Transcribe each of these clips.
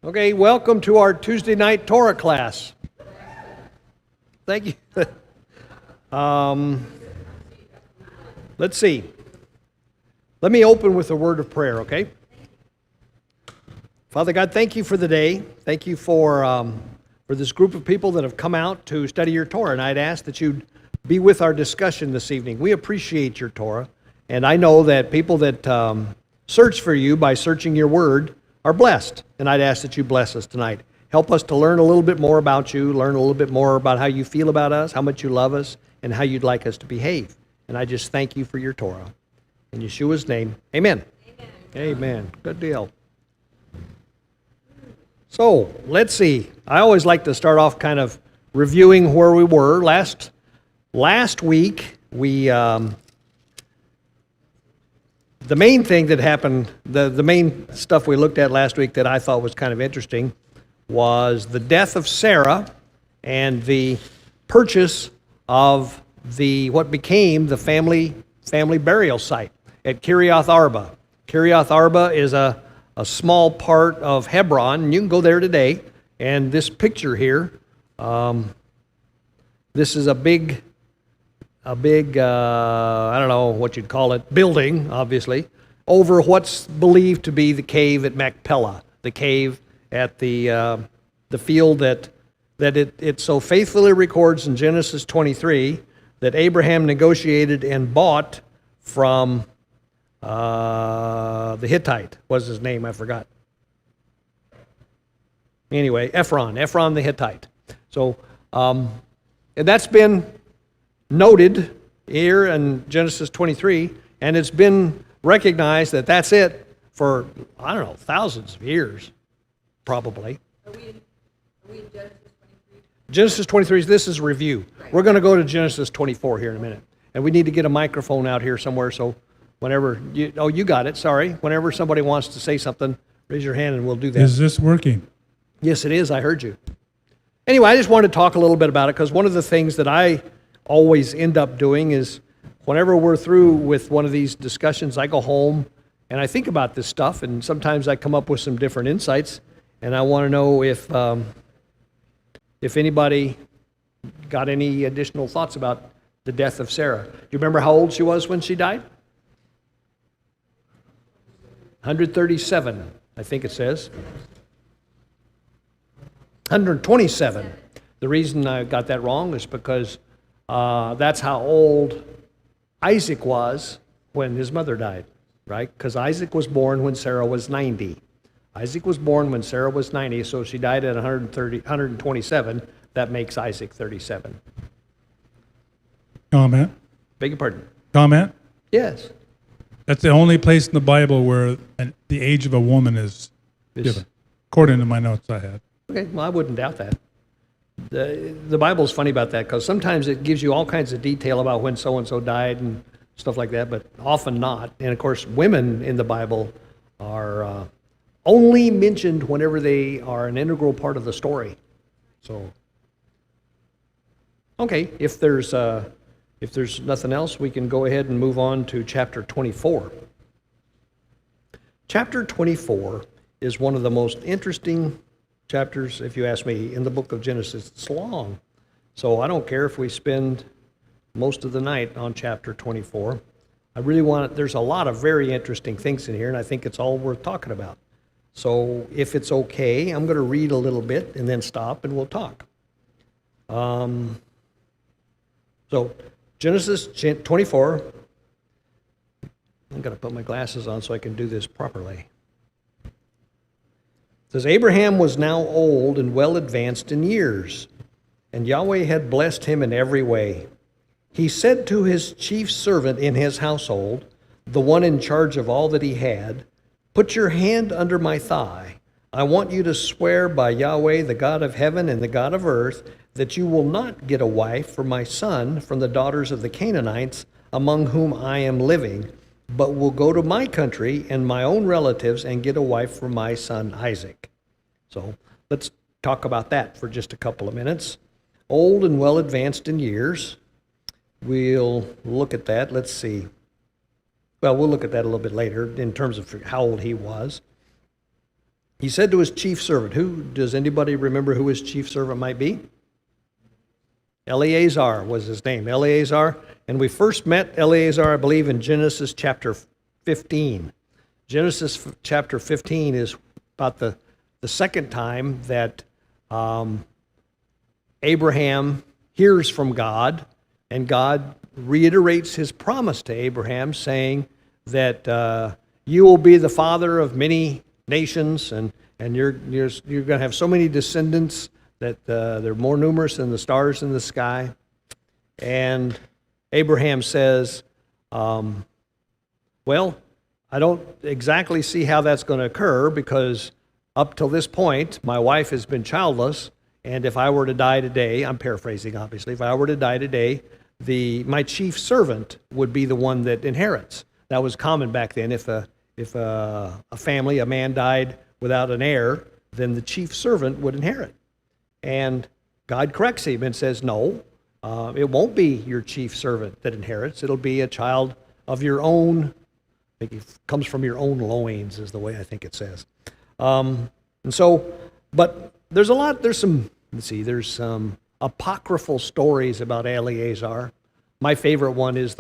Okay, welcome to our Tuesday night Torah class. Thank you. Let's see. Let me open with a word of prayer, okay? Father God, thank you for the day. Thank you for this group of people that have come out to study your Torah, and I'd ask that you'd be with our discussion this evening. We appreciate your Torah, and I know that people that search for you by searching your word are blessed, and I'd ask that you bless us tonight. Help us to learn a little bit more about you, learn a little bit more about how you feel about us, how much you love us, and how you'd like us to behave. And I just thank you for your Torah. In Yeshua's name, amen. Amen. Amen. Good deal. So, let's see. I always like to start off kind of reviewing where we were. Last week, the main thing that happened, the main stuff we looked at last week that I thought was kind of interesting was the death of Sarah and the purchase of what became the family burial site at Kiriath Arba. Kiriath Arba is a small part of Hebron, and you can go there today. And this picture here, this is a big, I don't know what you'd call it, building, obviously, over what's believed to be the cave at Machpelah, the cave at the field that it so faithfully records in Genesis 23 that Abraham negotiated and bought from the Hittite. What's his name? I forgot. Anyway, Ephron the Hittite. So, and that's been noted here in Genesis 23, and it's been recognized that that's it for, I don't know, thousands of years, probably. Are we in Genesis 23? Genesis 23, this is review. Right. We're going to go to Genesis 24 here in a minute, and we need to get a microphone out here somewhere, so whenever, you got it, sorry. Whenever somebody wants to say something, raise your hand and we'll do that. Is this working? Yes, it is. I heard you. Anyway, I just wanted to talk a little bit about it, because one of the things that I always end up doing is whenever we're through with one of these discussions, I go home and I think about this stuff, and sometimes I come up with some different insights, and I want to know if anybody got any additional thoughts about the death of Sarah. Do you remember how old she was when she died? 137, I think it says. 127. The reason I got that wrong is because that's how old Isaac was when his mother died, right? Because Isaac was born when Sarah was 90. Isaac was born when Sarah was 90, so she died at 127. That makes Isaac 37. Comment? Beg your pardon? Comment? Yes. That's the only place in the Bible where the age of a woman is given, according to my notes I had. Okay, well, I wouldn't doubt that. The Bible's funny about that, because sometimes it gives you all kinds of detail about when so-and-so died and stuff like that, but often not. And, of course, women in the Bible are only mentioned whenever they are an integral part of the story. So, okay, if there's nothing else, we can go ahead and move on to chapter 24. Chapter 24 is one of the most interesting chapters, if you ask me, in the book of Genesis. It's long, so I don't care if we spend most of the night on chapter 24. I really want it. There's a lot of very interesting things in here, and I think it's all worth talking about. So if it's okay, I'm going to read a little bit and then stop and we'll talk. So Genesis 24. I'm going to put my glasses on so I can do this properly. It says, Abraham was now old and well advanced in years, and Yahweh had blessed him in every way. He said to his chief servant in his household, the one in charge of all that he had, "Put your hand under my thigh. I want you to swear by Yahweh, the God of heaven and the God of earth, that you will not get a wife for my son from the daughters of the Canaanites among whom I am living, but will go to my country and my own relatives and get a wife for my son Isaac." So let's talk about that for just a couple of minutes. Old and well advanced in years. We'll look at that. Let's see. Well, we'll look at that a little bit later in terms of how old he was. He said to his chief servant, does anybody remember who his chief servant might be? Eleazar was his name, Eleazar. And we first met Eleazar, I believe, in Genesis chapter 15. Genesis chapter 15 is about the second time that Abraham hears from God, and God reiterates his promise to Abraham, saying that you will be the father of many nations, and you're going to have so many descendants that they're more numerous than the stars in the sky. And Abraham says, well, I don't exactly see how that's going to occur, because up till this point, my wife has been childless, and if I were to die today, I'm paraphrasing obviously, if I were to die today, my chief servant would be the one that inherits. That was common back then. If a family, a man died without an heir, then the chief servant would inherit. And God corrects him and says, no, it won't be your chief servant that inherits. It'll be a child of your own. I think it comes from your own loins, is the way I think it says. But there's some apocryphal stories about Eleazar. My favorite one is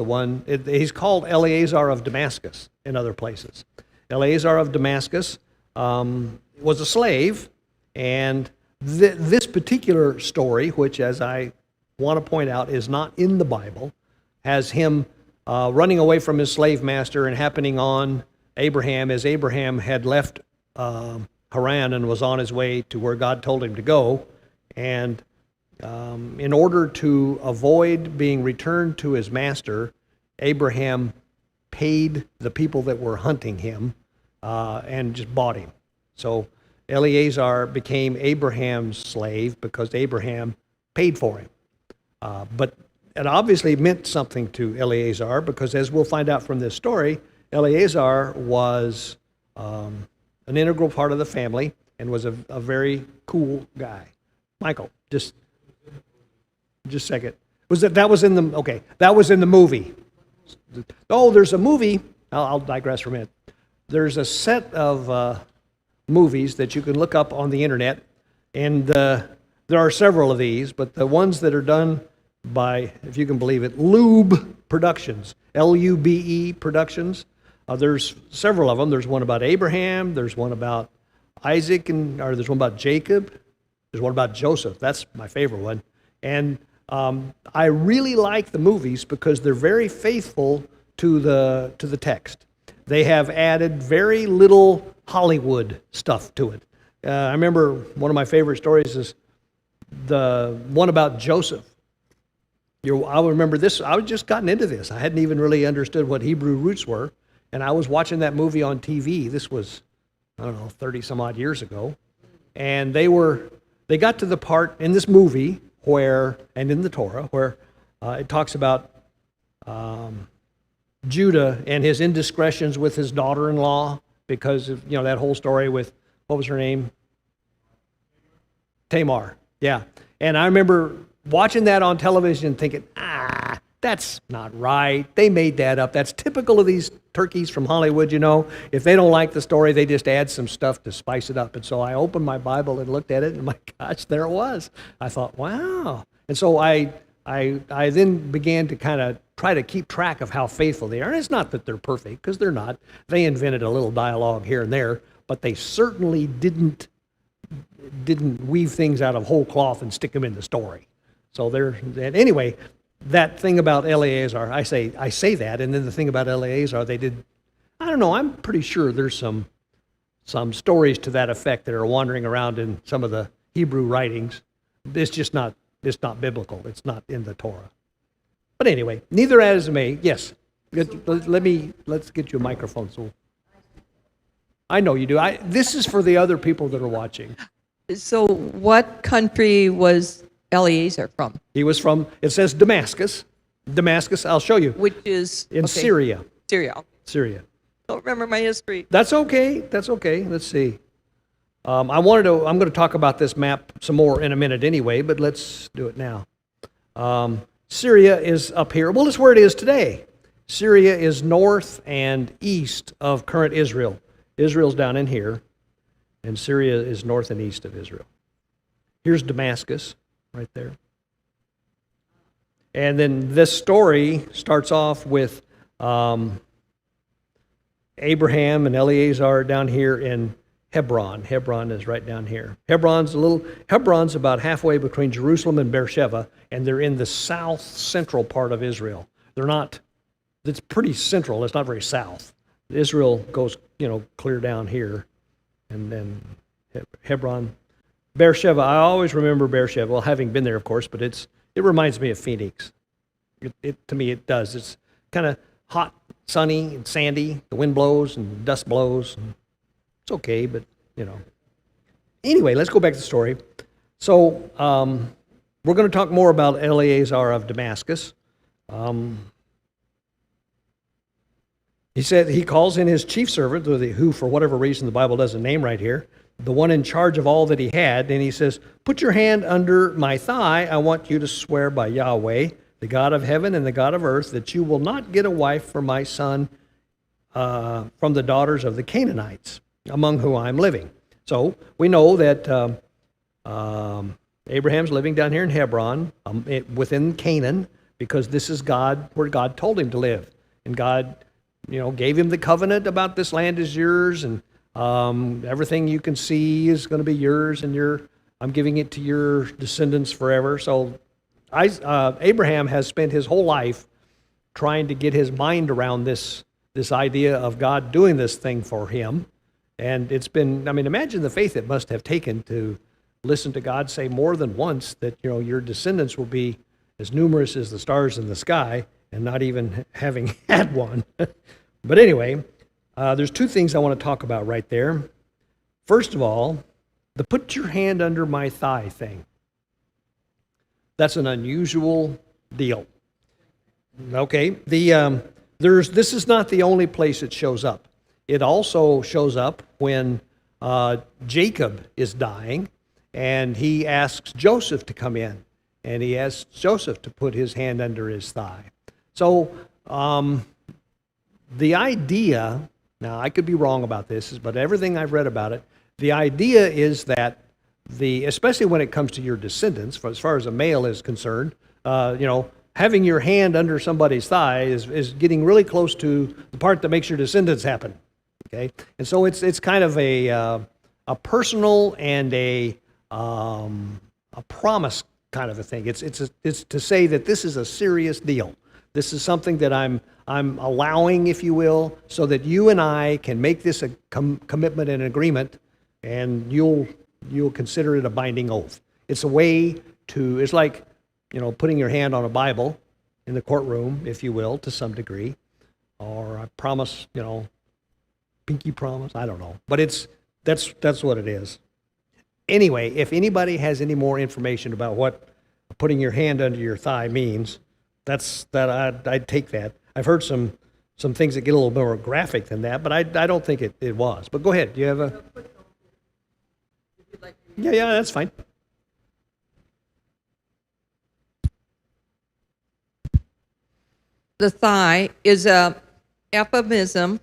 he's called Eleazar of Damascus in other places. Eleazar of Damascus was a slave, and this particular story, which, as I want to point out, is not in the Bible, has him running away from his slave master and happening on Abraham as Abraham had left Haran and was on his way to where God told him to go. And in order to avoid being returned to his master, Abraham paid the people that were hunting him and just bought him. So Eleazar became Abraham's slave because Abraham paid for him. But it obviously meant something to Eleazar, because as we'll find out from this story, Eleazar was an integral part of the family and was a very cool guy. Michael, just a second. That was in the movie. Oh, there's a movie. I'll digress for a minute. There's a set of movies that you can look up on the internet, and there are several of these, but the ones that are done by, if you can believe it, Lube Productions, Lube Productions. There's several of them. There's one about Abraham. There's one about Isaac, there's one about Jacob. There's one about Joseph. That's my favorite one. And I really like the movies because they're very faithful to the text. They have added very little Hollywood stuff to it. I remember one of my favorite stories is the one about Joseph. I remember this. I was just gotten into this. I hadn't even really understood what Hebrew roots were, and I was watching that movie on TV. This was, 30 some odd years ago, and they got to the part in this movie and in the Torah, where it talks about Judah and his indiscretions with his daughter-in-law because of, that whole story with, what was her name? Tamar. Yeah. And I remember watching that on television and thinking, that's not right. They made that up. That's typical of these turkeys from Hollywood, If they don't like the story, they just add some stuff to spice it up. And so I opened my Bible and looked at it, and my gosh, there it was. I thought, wow. And so I then began to kind of try to keep track of how faithful they are. And it's not that they're perfect, because they're not. They invented a little dialogue here and there, but they certainly didn't weave things out of whole cloth and stick them in the story. So anyway, that thing about Eleazar, I say that, and then the thing about Eleazar, they did, I'm pretty sure there's some stories to that effect that are wandering around in some of the Hebrew writings. It's not biblical. It's not in the Torah. But anyway, neither as it may, yes. Let's get you a microphone. So I know you do. This is for the other people that are watching. So what country was Eleazar from? He was from, it says Damascus. Damascus, I'll show you. Which is? In Syria. Syria. Syria. Don't remember my history. That's okay. Let's see. I'm going to talk about this map some more in a minute anyway, but let's do it now. Syria is up here. Well, it's where it is today. Syria is north and east of current Israel. Israel's down in here. and Syria is north and east of Israel. Here's Damascus right there. And then this story starts off with Abraham and Eleazar down here in Hebron. Hebron is right down here. Hebron's about halfway between Jerusalem and Beersheba, and they're in the south central part of Israel. It's pretty central. It's not very south. Israel goes, clear down here, and then Hebron, Beersheba. I always remember Beersheba. Well, having been there, of course, but it reminds me of Phoenix. To me, it does. It's kind of hot, sunny, and sandy. The wind blows and dust blows. And it's okay, but Anyway, let's go back to the story. So we're going to talk more about Eleazar of Damascus. He said he calls in his chief servant, who for whatever reason the Bible doesn't name right here, the one in charge of all that he had, and he says, "Put your hand under my thigh. I want you to swear by Yahweh, the God of heaven and the God of earth, that you will not get a wife for my son from the daughters of the Canaanites, among whom I am living." So we know that Abraham's living down here in Hebron, within Canaan, because this is where God told him to live. And God, gave him the covenant about this land is yours, and everything you can see is going to be yours, and I'm giving it to your descendants forever. So Abraham has spent his whole life trying to get his mind around this idea of God doing this thing for him. And it's been, imagine the faith it must have taken to listen to God say more than once that, your descendants will be as numerous as the stars in the sky, and not even having had one. But anyway, there's two things I want to talk about right there. First of all, the put your hand under my thigh thing. That's an unusual deal. Okay, this is not the only place it shows up. It also shows up when Jacob is dying, and he asks Joseph to come in, and he asks Joseph to put his hand under his thigh. So the idea, now I could be wrong about this, but everything I've read about it, the idea is that especially when it comes to your descendants, as far as a male is concerned, having your hand under somebody's thigh is getting really close to the part that makes your descendants happen. Okay, and so it's kind of a personal and a promise kind of a thing. It's to say that this is a serious deal. This is something that I'm allowing, if you will, so that you and I can make this a commitment and agreement, and you'll consider it a binding oath. It's a way it's like, putting your hand on a Bible in the courtroom, if you will, to some degree, or I promise, pinky promise, I don't know. But that's what it is. Anyway, if anybody has any more information about what putting your hand under your thigh means, I'd take that. I've heard some things that get a little more graphic than that, but I don't think it was. But go ahead. Do you have a... Yeah, that's fine. The thigh is a euphemism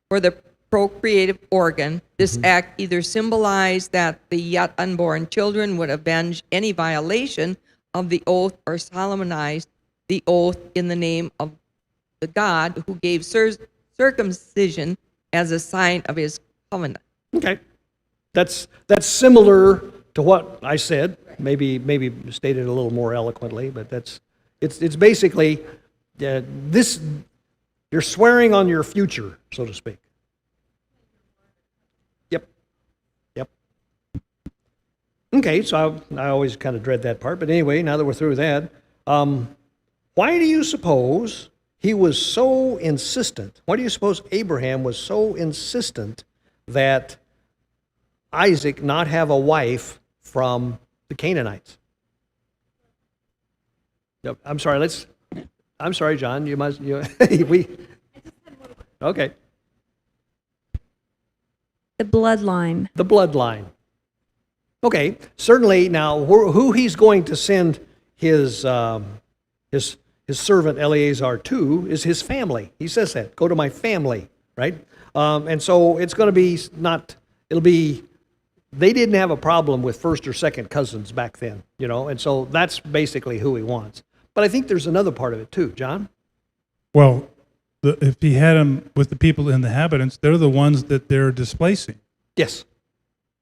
for the procreative organ. This act either symbolized that the yet unborn children would avenge any violation of the oath or solemnized the oath in the name of the God who gave circumcision as a sign of his covenant. Okay. That's similar to what I said, maybe stated a little more eloquently, but it's basically this, you're swearing on your future, so to speak. Yep. Okay, so I always kind of dread that part, but anyway, now that we're through that, why do you suppose he was so insistent? Why do you suppose Abraham was so insistent that Isaac not have a wife from the Canaanites? I'm sorry, John. You must. Okay. The bloodline. The bloodline. Okay. Certainly. Now, who he's going to send his servant Eleazar to is his family. He says that. Go to my family, right? And so it's going to be it'll be they didn't have a problem with first or second cousins back then, and so that's basically who he wants. But I think there's another part of it too, John. Well, if he had him with the people in the inhabitants, they're the ones that they're displacing. Yes,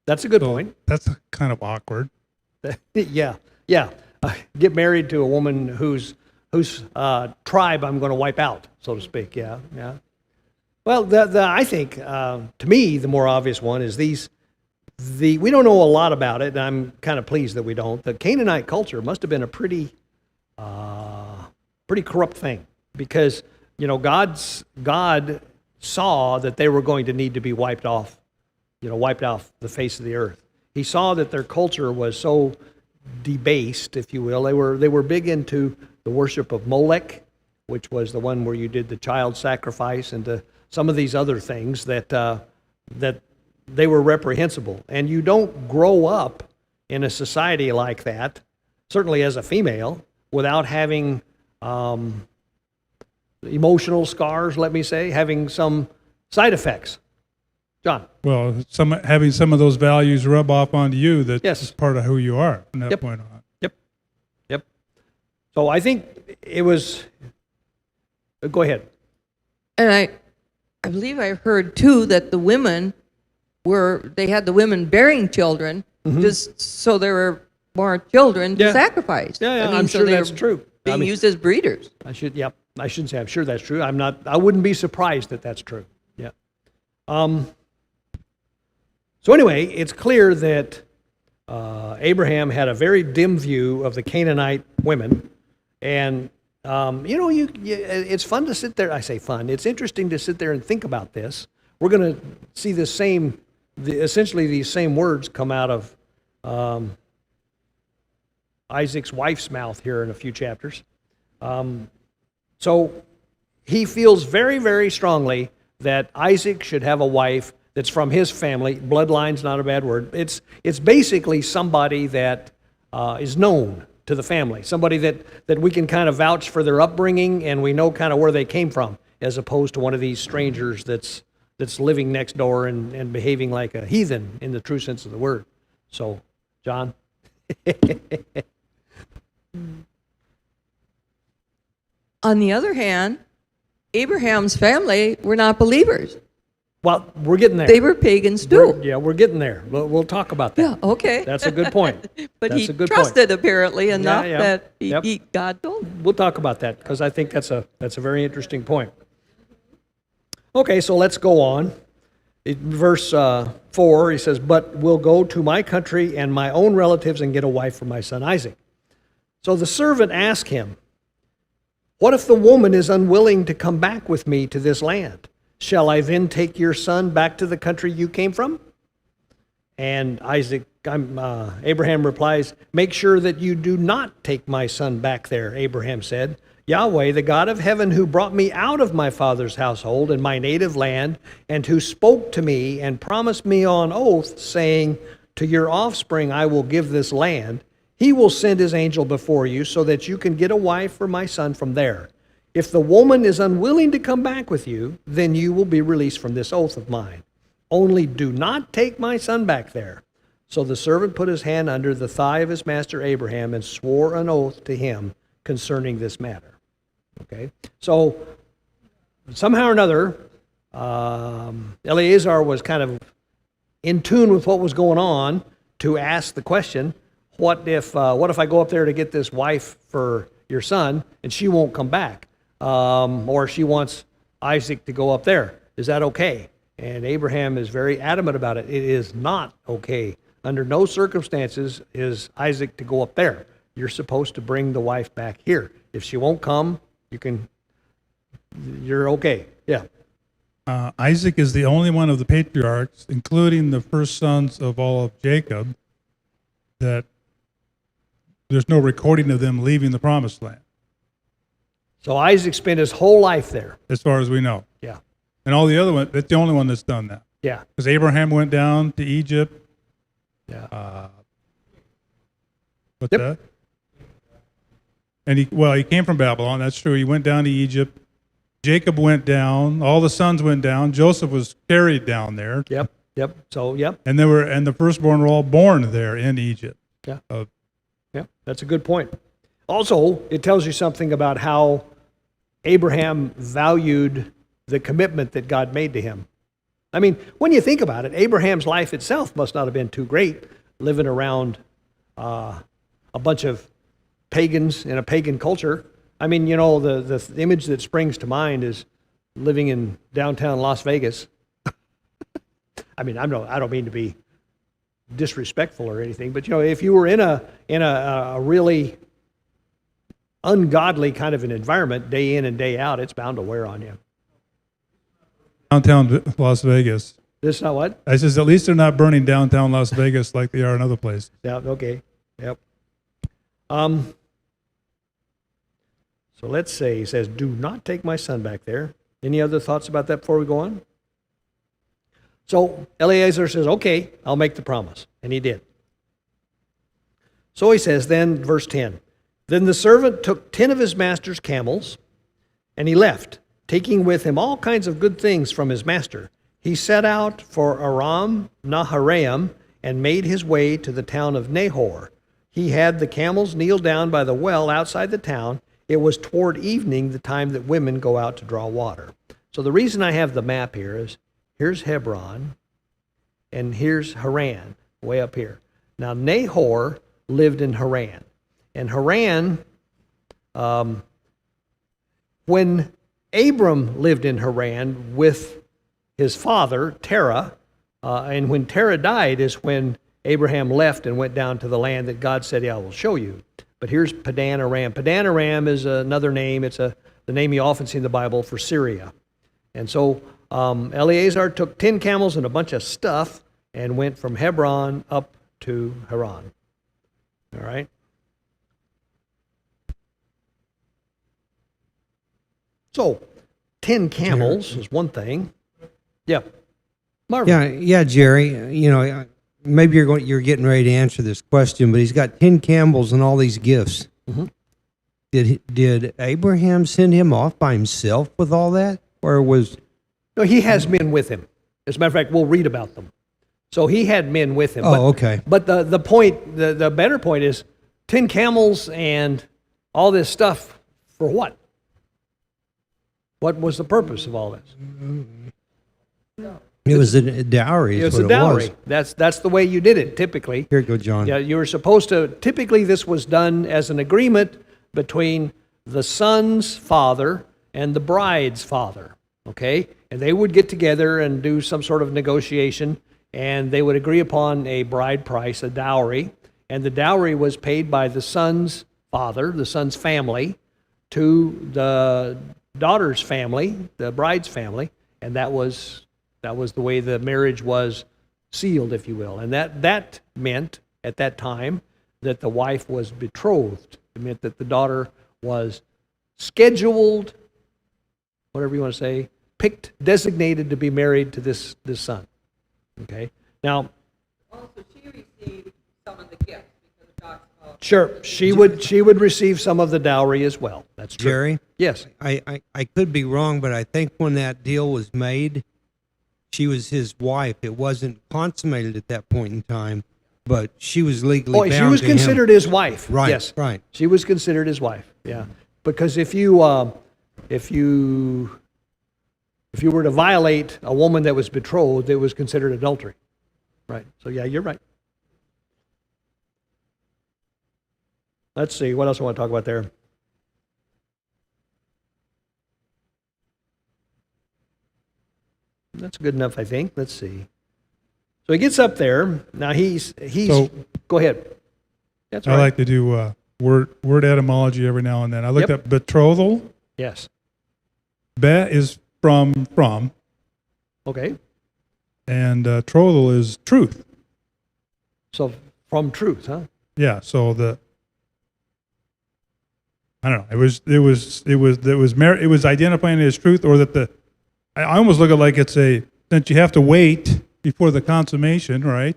that's a good point. That's kind of awkward. Yeah. Get married to a woman whose tribe I'm going to wipe out, so to speak. Yeah. Well, I think to me the more obvious one is we don't know a lot about it, and I'm kind of pleased that we don't. The Canaanite culture must have been a pretty corrupt thing, because God saw that they were going to need to be wiped off the face of the earth. He saw that their culture was so debased, if you will. They were big into the worship of Molech, which was the one where you did the child sacrifice, and to some of these other things that they were reprehensible. And you don't grow up in a society like that, certainly as a female, without having emotional scars, let me say, having some side effects. John? Well, having some of those values rub off onto you, that's part of who you are from that point on. Yep. So I think it was... Go ahead. And I believe I heard too that the women they had the women bearing children, just so there were more children to sacrifice. Yeah, I'm sure that's true. Being used as breeders. I shouldn't say I'm sure that's true. I wouldn't be surprised that that's true. Yeah. So anyway, it's clear that Abraham had a very dim view of the Canaanite women, and it's fun to sit there. I say fun. It's interesting to sit there and think about this. We're going to see essentially these same words come out of Isaac's wife's mouth here in a few chapters. So he feels very, very strongly that Isaac should have a wife that's from his family. Bloodline's not a bad word. It's basically somebody that is known to the family, somebody that we can kind of vouch for their upbringing, and we know kind of where they came from, as opposed to one of these strangers that's living next door and behaving like a heathen in the true sense of the word. So, John? On the other hand, Abraham's family were not believers. Well, we're getting there. They were pagans too. We're getting there. We'll talk about that. Yeah, okay. That's a good point. But that's he a good trusted apparently enough that Yep. God told him. We'll talk about that, because I think that's a very interesting point. Okay, so let's go on. In verse 4, he says, "But will go to my country and my own relatives and get a wife for my son Isaac." So the servant asked him, "What if the woman is unwilling to come back with me to this land? Shall I then take your son back to the country you came from?" And Abraham replies, "Make sure that you do not take my son back there," Abraham said. "Yahweh, the God of heaven, who brought me out of my father's household and my native land, and who spoke to me and promised me on oath, saying, 'To your offspring I will give this land,' he will send his angel before you so that you can get a wife for my son from there. If the woman is unwilling to come back with you, then you will be released from this oath of mine. Only do not take my son back there." So the servant put his hand under the thigh of his master Abraham and swore an oath to him concerning this matter. Okay, so somehow or another, Eleazar was kind of in tune with what was going on to ask the question, what if I go up there to get this wife for your son and she won't come back? Or she wants Isaac to go up there. Is that okay? And Abraham is very adamant about it. It is not okay. Under no circumstances is Isaac to go up there. You're supposed to bring the wife back here. If she won't come, you're okay. Yeah. Isaac is the only one of the patriarchs, including the first sons of all of Jacob, that there's no recording of them leaving the promised land. So Isaac spent his whole life there. As far as we know. Yeah. And all the other ones, that's the only one that's done that. Yeah. Because Abraham went down to Egypt. Yeah. What's that? And he came from Babylon, that's true. He went down to Egypt. Jacob went down. All the sons went down. Joseph was carried down there. Yep. Yep. So, yep. And the firstborn were all born there in Egypt. Yeah. Yeah. That's a good point. Also, it tells you something about how Abraham valued the commitment that God made to him. I mean, when you think about it, Abraham's life itself must not have been too great, living around a bunch of pagans in a pagan culture. I mean, you know, the image that springs to mind is living in downtown Las Vegas. I mean, I don't mean to be disrespectful or anything, but you know, if you were in a really ungodly kind of an environment, day in and day out, it's bound to wear on you. Downtown Las Vegas. This is not what? I says, at least they're not burning downtown Las Vegas like they are in other places. Yeah. Okay. Yep. So let's say he says, "Do not take my son back there." Any other thoughts about that before we go on? So Eleazar says, "Okay, I'll make the promise," and he did. So he says, then verse 10. Then the servant took 10 of his master's camels, and he left, taking with him all kinds of good things from his master. He set out for Aram Naharaim and made his way to the town of Nahor. He had the camels kneel down by the well outside the town. It was toward evening, the time that women go out to draw water. So the reason I have the map here is, here's Hebron, and here's Haran, way up here. Now, Nahor lived in Haran. And Haran, when Abram lived in Haran with his father, Terah, and when Terah died is when Abraham left and went down to the land that God said, "Yeah, I will show you." But here's Padan Aram. Padan Aram is another name. It's the name you often see in the Bible for Syria. And so Eleazar took 10 camels and a bunch of stuff and went from Hebron up to Haran. All right? So 10 camels is one thing. Yeah. Marvin. Yeah, Jerry. You know, maybe you're getting ready to answer this question, but he's got 10 camels and all these gifts. Mhm. Did Abraham send him off by himself with all that, or was? No, he has men with him. As a matter of fact, we'll read about them. So he had men with him. Oh, okay. But the point, the better point is 10 camels and all this stuff for what? What was the purpose of all this? It was a dowry. It's a dowry. That's the way you did it typically. Here you go, John. Yeah, you were supposed to. Typically, this was done as an agreement between the son's father and the bride's father. Okay, and they would get together and do some sort of negotiation, and they would agree upon a bride price, a dowry, and the dowry was paid by the son's father, the son's family, to the daughter's family, the bride's family, and that was the way the marriage was sealed, if you will. And that meant, at that time, that the wife was betrothed. It meant that the daughter was scheduled, whatever you want to say, picked, designated to be married to this son. Okay? Now, Also, she received some of the gifts because it talks about. sure, she would receive some of the dowry as well. That's true. Jerry, Yes. I could be wrong, but I think when that deal was made, she was his wife. It wasn't consummated at that point in time, but she was legally bound She was to him. considered his wife. Right, Yes. right. She was considered his wife. Yeah. Because if you were to violate a woman that was betrothed, it was considered adultery. Right. So yeah, you're right. Let's see. What else I want to talk about there? That's good enough, I think. Let's see. So he gets up there. Now he's So- go ahead. That's I right. like to do word etymology every now and then. I looked Yep. up betrothal. Yes. Be is from, Okay. and trothal is truth. So from truth, huh? Yeah. So I don't know. It was identifying it as truth, or that I almost look at it like it's since you have to wait before the consummation, right?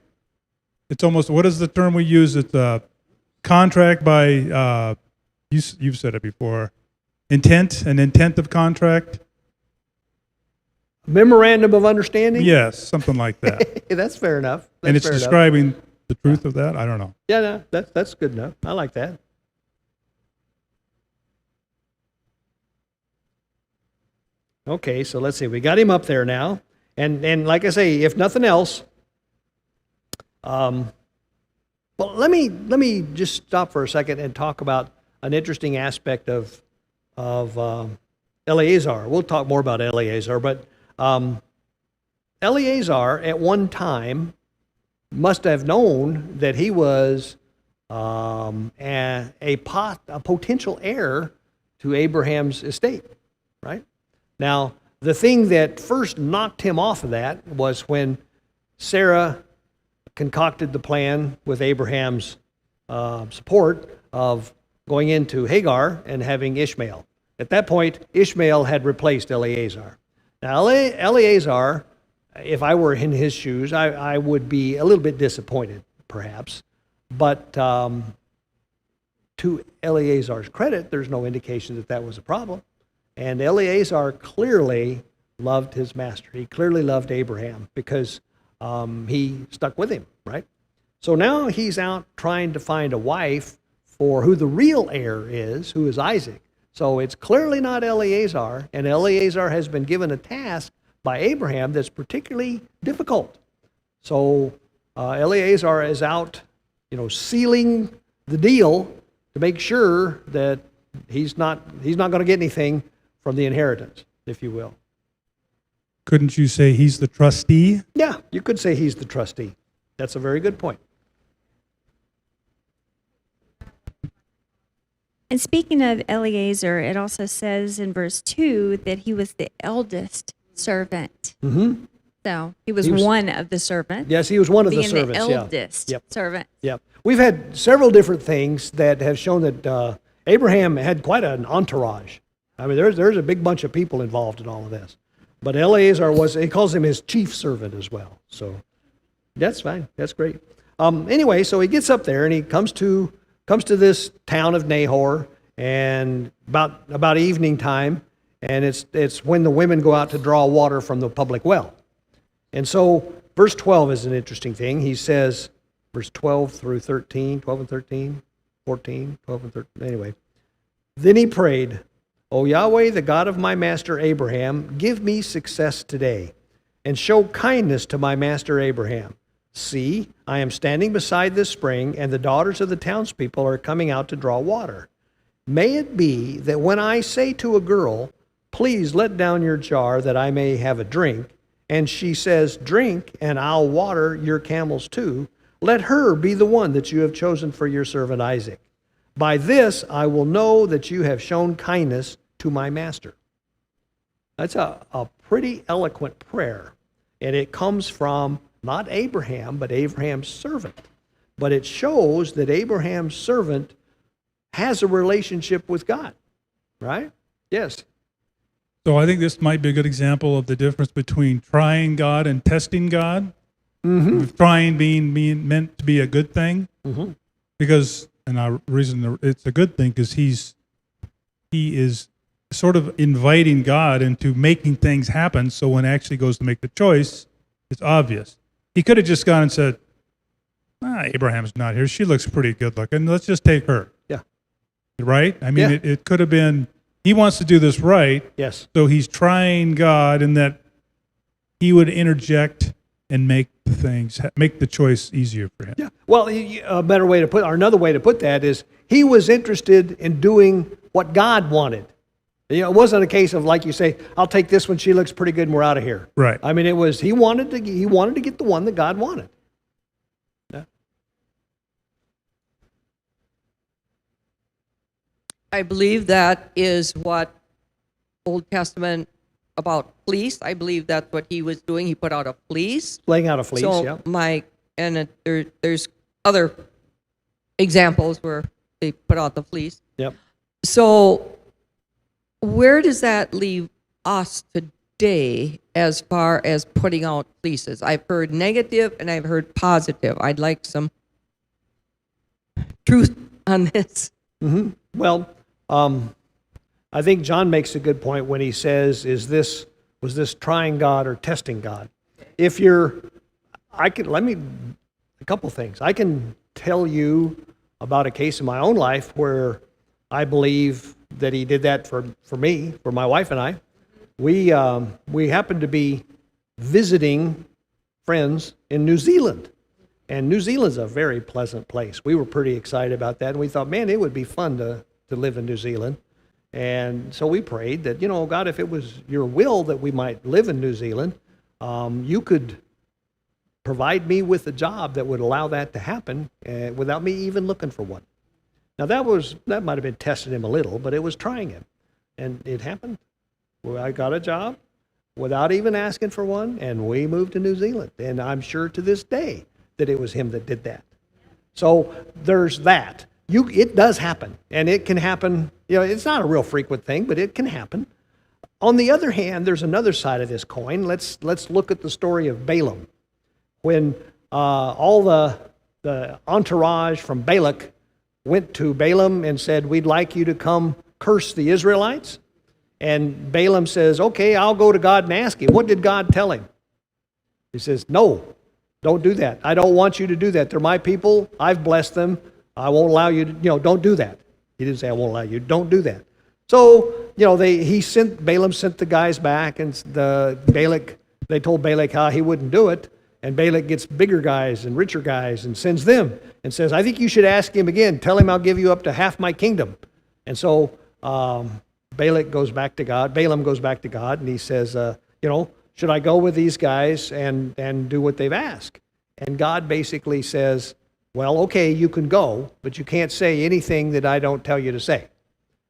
It's almost, what is the term we use? It's a contract by, you've said it before, an intent of contract. memorandum of understanding? Yes, something like that. That's fair enough. And That's it's fair enough. describing the truth of that. I don't know. Yeah, no, that's good enough. I like that. Okay, so let's see. We got him up there now, and like I say, if nothing else, well, let me just stop for a second and talk about an interesting aspect of Eleazar. We'll talk more about Eleazar, but Eleazar at one time must have known that he was a potential heir to Abraham's estate, right? Now, the thing that first knocked him off of that was when Sarah concocted the plan with Abraham's support of going into Hagar and having Ishmael. At that point, Ishmael had replaced Eleazar. Now, Eleazar, if I were in his shoes, I would be a little bit disappointed, perhaps. But to Eleazar's credit, there's no indication that that was a problem. And Eleazar clearly loved his master. He clearly loved Abraham because he stuck with him, right? So now he's out trying to find a wife for who the real heir is, who is Isaac. So it's clearly not Eleazar, and Eleazar has been given a task by Abraham that's particularly difficult. So Eleazar is out, sealing the deal to make sure that he's not going to get anything from the inheritance, if you will. Couldn't you say he's the trustee? Yeah, you could say he's the trustee. That's a very good point. And speaking of Eleazar, it also says in verse 2 that he was the eldest servant. Mm-hmm. So he was, He was- one of the servants. Yes, he was one of the being servants. the Yeah. eldest Yep. servant. Yep. We've had several different things that have shown that Abraham had quite an entourage. I mean, there's a big bunch of people involved in all of this. But Eleazar he calls him his chief servant as well. So that's fine. That's great. Anyway, so he gets up there and he comes to this town of Nahor, and about evening time, and it's when the women go out to draw water from the public well. And so verse 12 is an interesting thing. He says, verse 12 through 13, 12 and 13, 14, 12 and 13, anyway. Then he prayed, O Yahweh, the God of my master Abraham, give me success today, and show kindness to my master Abraham. See, I am standing beside this spring, and the daughters of the townspeople are coming out to draw water. May it be that when I say to a girl, please let down your jar that I may have a drink, and she says, drink, and I'll water your camels too, let her be the one that you have chosen for your servant Isaac. By this I will know that you have shown kindness to my master. That's a pretty eloquent prayer, and it comes from not Abraham, but Abraham's servant. But it shows that Abraham's servant has a relationship with God, right? Yes. So I think this might be a good example of the difference between trying God and testing God. Mm-hmm. With trying being meant to be a good thing, Mm-hmm. because the reason it's a good thing is he is sort of inviting God into making things happen. So when it actually goes to make the choice, it's obvious. He could have just gone and said, Abraham's not here. She looks pretty good looking. Let's just take her. Yeah. Right? I mean, Yeah. it could have been, he wants to do this right. Yes. So he's trying God in that he would interject and make the choice easier for him. Yeah. Well, another way to put that is he was interested in doing what God wanted. It wasn't a case of, like you say, I'll take this one. She looks pretty good, and we're out of here. Right. I mean, it was he wanted to get the one that God wanted. Yeah. I believe that is what Old Testament about fleece. I believe that's what he was doing. He put out a fleece. Laying out a fleece. So Yeah. there's other examples where they put out the fleece. Yep. So where does that leave us today as far as putting out fleeces? I've heard negative and I've heard positive. I'd like some truth on this. Mm-hmm. Well, I think John makes a good point when he says, is this Was this trying God or testing God? If you're, a couple things. I can tell you about a case in my own life where I believe that he did that for me, for my wife and I. We happened to be visiting friends in New Zealand. And New Zealand's a very pleasant place. We were pretty excited about that, and we thought, man, it would be fun to live in New Zealand. And so we prayed that, God, if it was your will that we might live in New Zealand, you could provide me with a job that would allow that to happen without me even looking for one. Now that might have been testing him a little, but it was trying him. And it happened. Well, I got a job without even asking for one, and we moved to New Zealand. And I'm sure to this day that it was him that did that. So there's that. It does happen, and it can happen. It's not a real frequent thing, but it can happen. On the other hand, there's another side of this coin. Let's look at the story of Balaam. When all the entourage from Balak went to Balaam and said, we'd like you to come curse the Israelites. And Balaam says, okay, I'll go to God and ask him. What did God tell him? He says, no, don't do that. I don't want you to do that. They're my people. I've blessed them. I won't allow you to, don't do that. He didn't say, I won't allow you. Don't do that. So, Balaam sent the guys back, and they told Balak how he wouldn't do it. And Balak gets bigger guys and richer guys and sends them and says, I think you should ask him again. Tell him I'll give you up to half my kingdom. And so Balaam goes back to God, and he says, should I go with these guys and do what they've asked? And God basically says, well, okay, you can go, but you can't say anything that I don't tell you to say.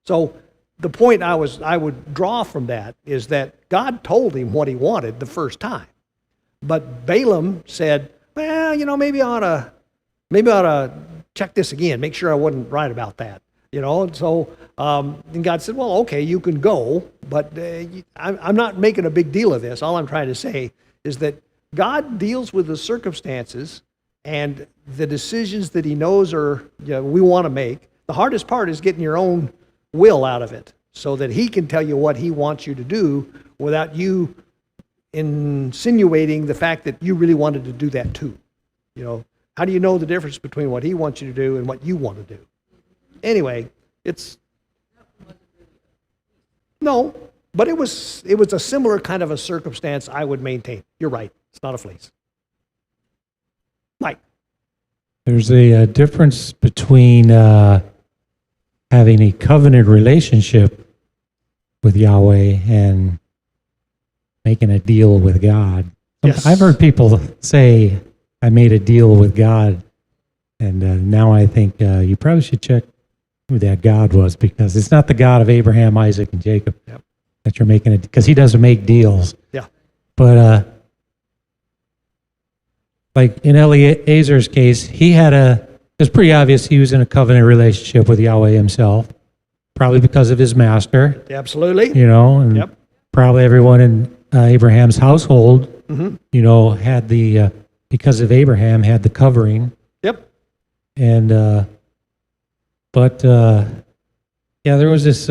So the point I would draw from that is that God told him what he wanted the first time. But Balaam said, well, maybe I ought to check this again, make sure I wasn't right about that. And so and God said, well, okay, you can go, but I'm not making a big deal of this. All I'm trying to say is that God deals with the circumstances and the decisions that he knows we want to make. The hardest part is getting your own will out of it so that he can tell you what he wants you to do without you insinuating the fact that you really wanted to do that too. How do you know the difference between what he wants you to do and what you want to do? Anyway, no, but it was a similar kind of a circumstance I would maintain. You're right. It's not a fleece. Mike. There's a difference between having a covenant relationship with Yahweh and making a deal with God. Yes. I've heard people say, I made a deal with God, and now I think you probably should check who that God was, because it's not the God of Abraham, Isaac, and Jacob that you're making it, because he doesn't make deals. Yeah. But like in Eleazar's case, it's pretty obvious he was in a covenant relationship with Yahweh himself, probably because of his master. Absolutely. And probably everyone in Abraham's household, had because of Abraham, had the covering. Yep. And, there was this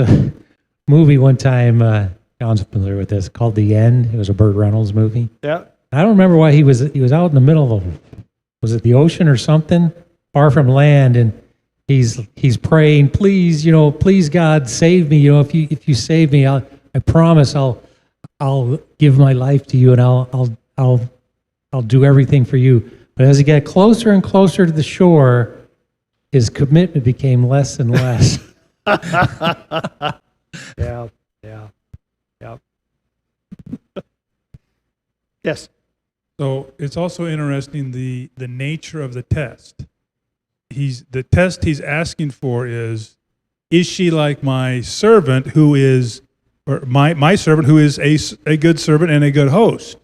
movie one time, John's familiar with this, called The End. It was a Burt Reynolds movie. Yeah. I don't remember why he was out in the middle of, was it the ocean or something, far from land, and he's praying, please, please God, save me. If you save me, I promise I'll give my life to you, and I'll do everything for you. But as he got closer and closer to the shore, his commitment became less and less. Yeah. Yes. So it's also interesting the nature of the test. The test he's asking for is she like my servant who is, or my servant who is a good servant and a good host,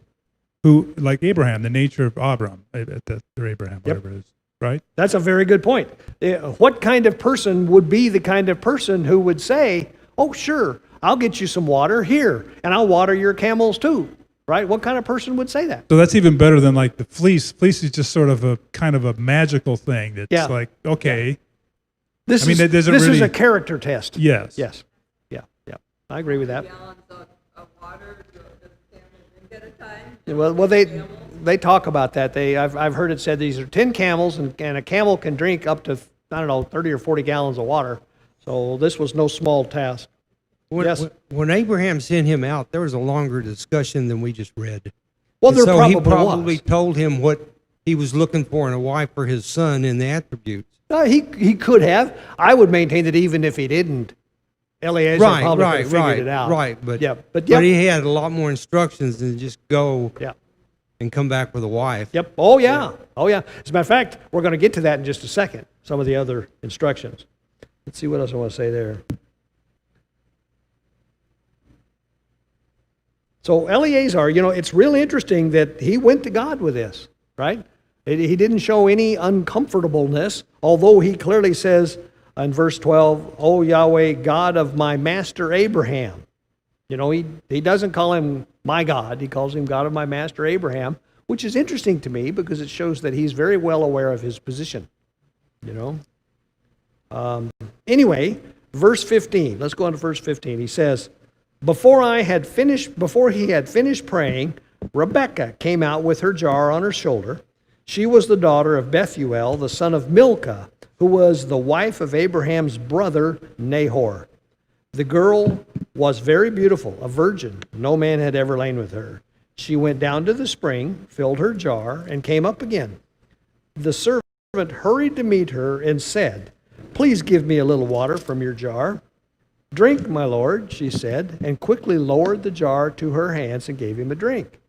who like Abraham, the nature of Abram, or Abraham, whatever it is, right? That's a very good point. What kind of person would be the kind of person who would say, oh, sure, I'll get you some water here, and I'll water your camels too, right? What kind of person would say that? So that's even better than like the fleece. Fleece is just sort of a kind of a magical thing that's like, okay. This is a character test. Yes. Yes. Yeah. I agree with that. Gallons of water, Well, they talk about that. I've heard it said these are 10 camels, and a camel can drink up to, I don't know, 30 or 40 gallons of water. So this was no small task. Yes. When Abraham sent him out, there was a longer discussion than we just read. Well, And there so probably he probably was. told him what he was looking for in a wife for his son and the attributes. He could have. I would maintain that even if he didn't, Eleazar probably could have figured it out. Right. But But he had a lot more instructions than just go Yeah. and come back with a wife. Yep. Oh, yeah. Oh, yeah. As a matter of fact, we're going to get to that in just a second, some of the other instructions. Let's see what else I want to say there. So Eleazar, it's real interesting that he went to God with this, right? He didn't show any uncomfortableness, although he clearly says in verse 12, "O Yahweh, God of my master Abraham." He doesn't call him my God. He calls him God of my master Abraham, which is interesting to me because it shows that he's very well aware of his position, Anyway, verse 15. Let's go on to verse 15. He says, Before he had finished praying, Rebekah came out with her jar on her shoulder. She was the daughter of Bethuel, the son of Milcah, who was the wife of Abraham's brother Nahor. The girl was very beautiful, a virgin. No man had ever lain with her. She went down to the spring, filled her jar, and came up again. The servant hurried to meet her and said, "Please give me a little water from your jar." "Drink, my lord," she said, and quickly lowered the jar to her hands and gave him a drink.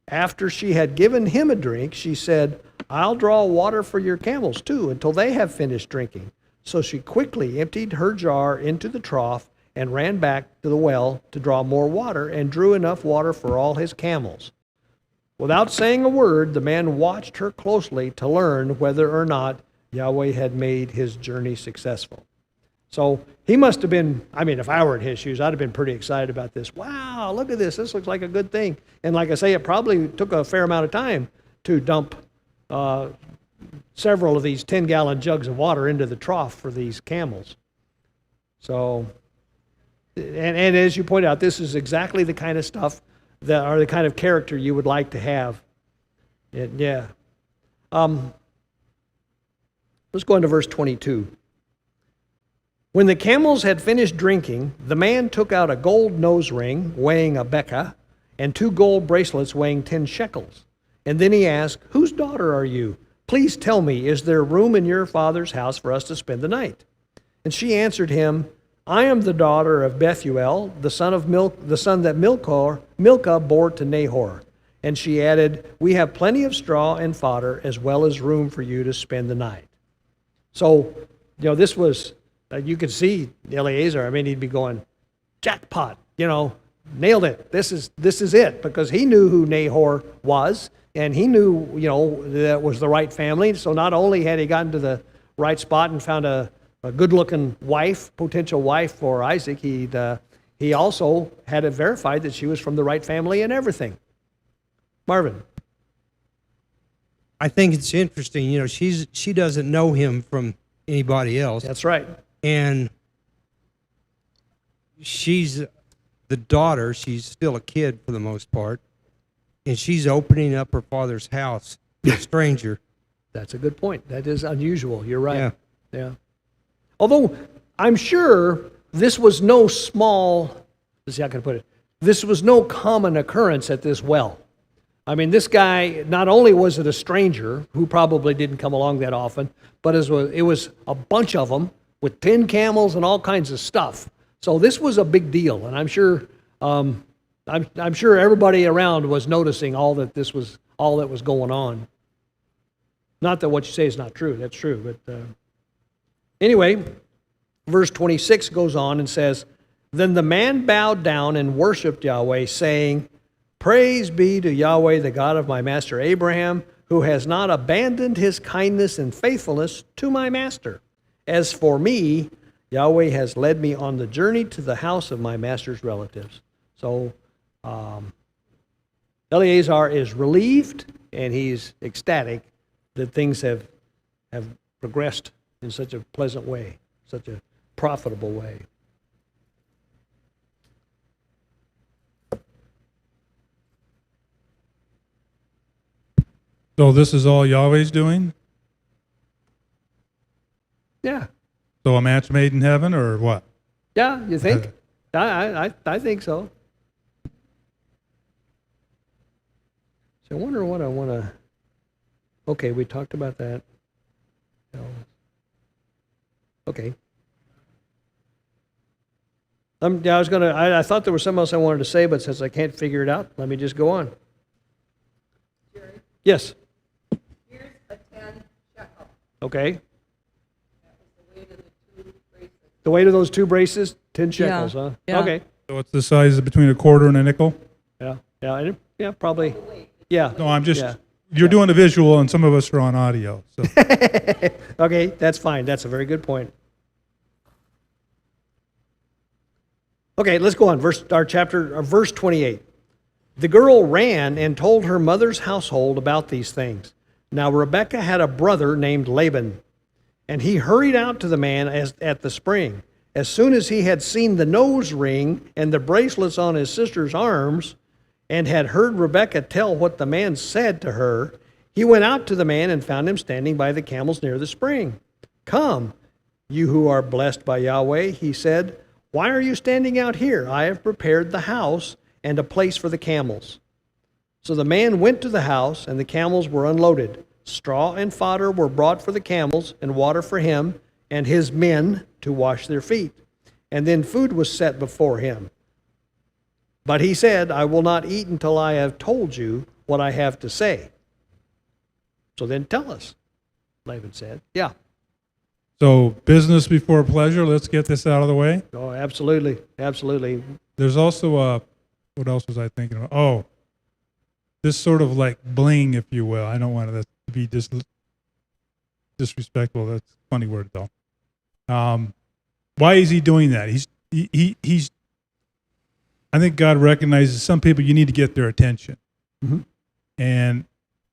After she had given him a drink, she said, "I'll draw water for your camels too, until they have finished drinking." So she quickly emptied her jar into the trough and ran back to the well to draw more water, and drew enough water for all his camels. Without saying a word, the man watched her closely to learn whether or not Yahweh had made his journey successful. So he must have been, if I were in his shoes, I'd have been pretty excited about this. Wow, look at this. This looks like a good thing. And like I say, it probably took a fair amount of time to dump several of these 10-gallon jugs of water into the trough for these camels. So, and as you point out, this is exactly the kind of stuff that are the kind of character you would like to have. Yeah. Let's go into verse 22. When the camels had finished drinking, the man took out a gold nose ring weighing a bekah and 2 gold bracelets weighing 10 shekels. And then he asked, "Whose daughter are you? Please tell me, is there room in your father's house for us to spend the night?" And she answered him, "I am the daughter of Bethuel, the son that Milcah bore to Nahor." And she added, "We have plenty of straw and fodder, as well as room for you to spend the night." So, this was, you could see Eleazar. He'd be going, jackpot, nailed it. This is it, because he knew who Nahor was, and he knew, that was the right family. So not only had he gotten to the right spot and found a good-looking wife, potential wife for Isaac, he also had it verified that she was from the right family and everything. Marvin. I think it's interesting. She doesn't know him from anybody else. That's right. And she's the daughter. She's still a kid for the most part. And she's opening up her father's house to a stranger. That's a good point. That is unusual. You're right. Yeah. Although I'm sure this was no small, let's see how can I put it, this was no common occurrence at this well. This guy, not only was it a stranger who probably didn't come along that often, but it was a bunch of them with 10 camels and all kinds of stuff. So this was a big deal, and I'm sure everybody around was noticing all that was going on. Not that what you say is not true. That's true, but anyway, verse 26 goes on and says, "Then the man bowed down and worshipped Yahweh, saying, 'Praise be to Yahweh, the God of my master Abraham, who has not abandoned his kindness and faithfulness to my master. As for me, Yahweh has led me on the journey to the house of my master's relatives.'" So Eleazar is relieved, and he's ecstatic that things have progressed in such a pleasant way, such a profitable way. So this is all Yahweh's doing? Yeah. So a match made in heaven, or what? Yeah, you think? I think so. So I wonder what I want to... Okay, we talked about that. Okay. Yeah, I thought there was something else I wanted to say, but since I can't figure it out, let me just go on. Jerry, Yes. here's a 10 shekel. Okay. That was the weight of the 2 bracelets. The weight of those 2 braces, 10 shekels, Yeah, huh? yeah. Okay. So it's the size between a quarter and a nickel? Yeah. Yeah, probably. Yeah. No, I'm just, Yeah. you're doing a visual and some of us are on audio. So Okay, that's fine. That's a very good point. Okay, let's go on. Verse 28. The girl ran and told her mother's household about these things. Now Rebekah had a brother named Laban, and he hurried out to the man at the spring. As soon as he had seen the nose ring and the bracelets on his sister's arms, and had heard Rebekah tell what the man said to her, he went out to the man and found him standing by the camels near the spring. Come, you who are blessed by Yahweh, he said. Why are you standing out here? I have prepared the house and a place for the camels. So the man went to the house, and the camels were unloaded. Straw and fodder were brought for the camels, and water for him and his men to wash their feet. And then food was set before him. But he said, I will not eat until I have told you what I have to say. So then tell us, Laban said. Yeah. So business before pleasure. Let's get this out of the way. Oh, absolutely. Absolutely. There's also what else was I thinking of? Oh, this sort of like bling, if you will. I don't want to be disrespectful. That's a funny word, though. Why is he doing that? He's. I think God recognizes some people you need to get their attention, and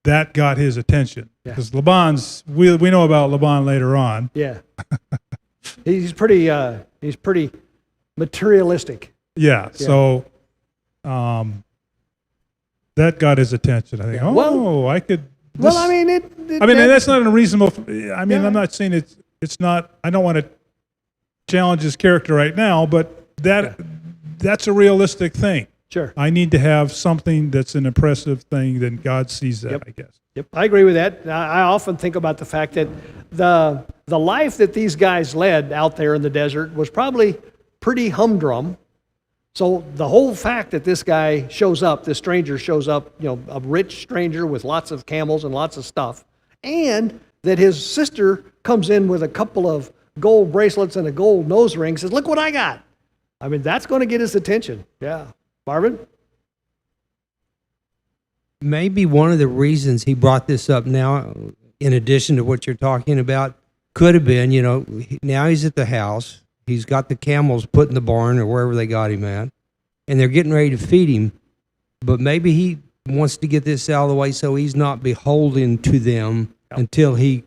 that got his attention. Because Laban's, we know about Laban later on. Yeah. he's pretty materialistic. Yeah. So that got his attention. I think, I could. Well, I mean, that's not unreasonable. I'm not saying it's not, I don't want to challenge his character right now, but that's a realistic thing. Sure. I need to have something that's an impressive thing, then God sees that, I guess. Yep, I agree with that. I often think about the fact that the life that these guys led out there in the desert was probably pretty humdrum. So the whole fact that this guy shows up, this stranger shows up, a rich stranger with lots of camels and lots of stuff, and that his sister comes in with a couple of gold bracelets and a gold nose ring, says, look what I got. I mean, that's going to get his attention. Yeah. Marvin? Maybe one of the reasons he brought this up now, in addition to what you're talking about, could have been, now he's at the house. He's got the camels put in the barn or wherever they got him at, and they're getting ready to feed him. But maybe he wants to get this out of the way so he's not beholden to them until he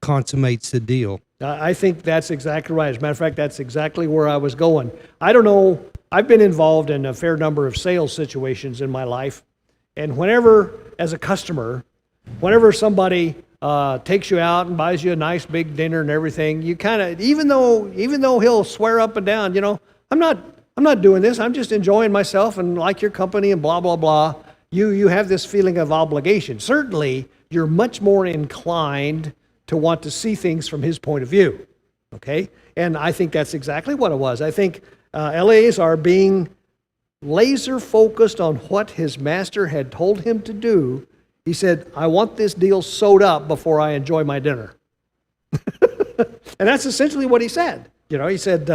consummates the deal. I think that's exactly right. As a matter of fact, that's exactly where I was going. I don't know. I've been involved in a fair number of sales situations in my life. And whenever, as a customer, whenever somebody takes you out and buys you a nice big dinner and everything, you kind of, even though he'll swear up and down, I'm not doing this. I'm just enjoying myself and like your company and blah, blah, blah. You have this feeling of obligation. Certainly, you're much more inclined to want to see things from his point of view. Okay? And I think that's exactly what it was. I think Eleazar, being laser focused on what his master had told him to do, he said, I want this deal sewed up before I enjoy my dinner. And that's essentially what he said. He said,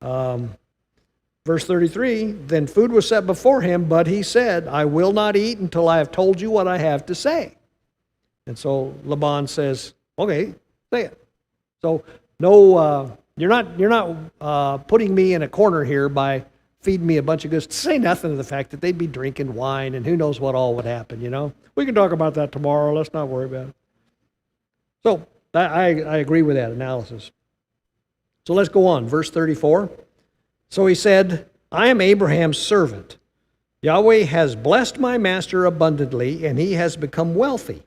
verse 33, then food was set before him, but he said, I will not eat until I have told you what I have to say. And so Laban says, okay, say it. So no, you're not putting me in a corner here by feeding me a bunch of goods. To say nothing of the fact that they'd be drinking wine and who knows what all would happen, We can talk about that tomorrow. Let's not worry about it. So I agree with that analysis. So let's go on. Verse 34. So he said, I am Abraham's servant. Yahweh has blessed my master abundantly, and he has become wealthy.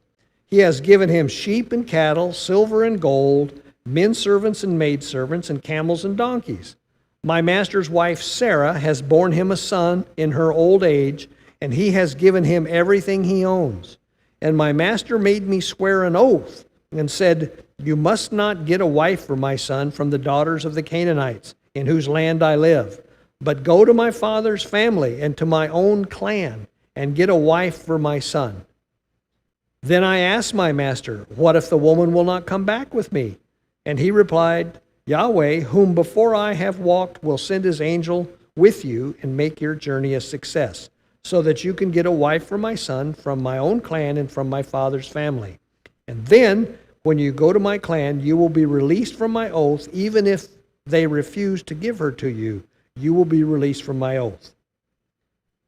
He has given him sheep and cattle, silver and gold, men servants and maidservants, and camels and donkeys. My master's wife Sarah has borne him a son in her old age, and he has given him everything he owns. And my master made me swear an oath and said, you must not get a wife for my son from the daughters of the Canaanites, in whose land I live, but go to my father's family and to my own clan, and get a wife for my son. Then I asked my master, what if the woman will not come back with me? And he replied, Yahweh, whom before I have walked, will send his angel with you and make your journey a success, so that you can get a wife for my son from my own clan and from my father's family. And then, when you go to my clan, you will be released from my oath. Even if they refuse to give her to you, you will be released from my oath.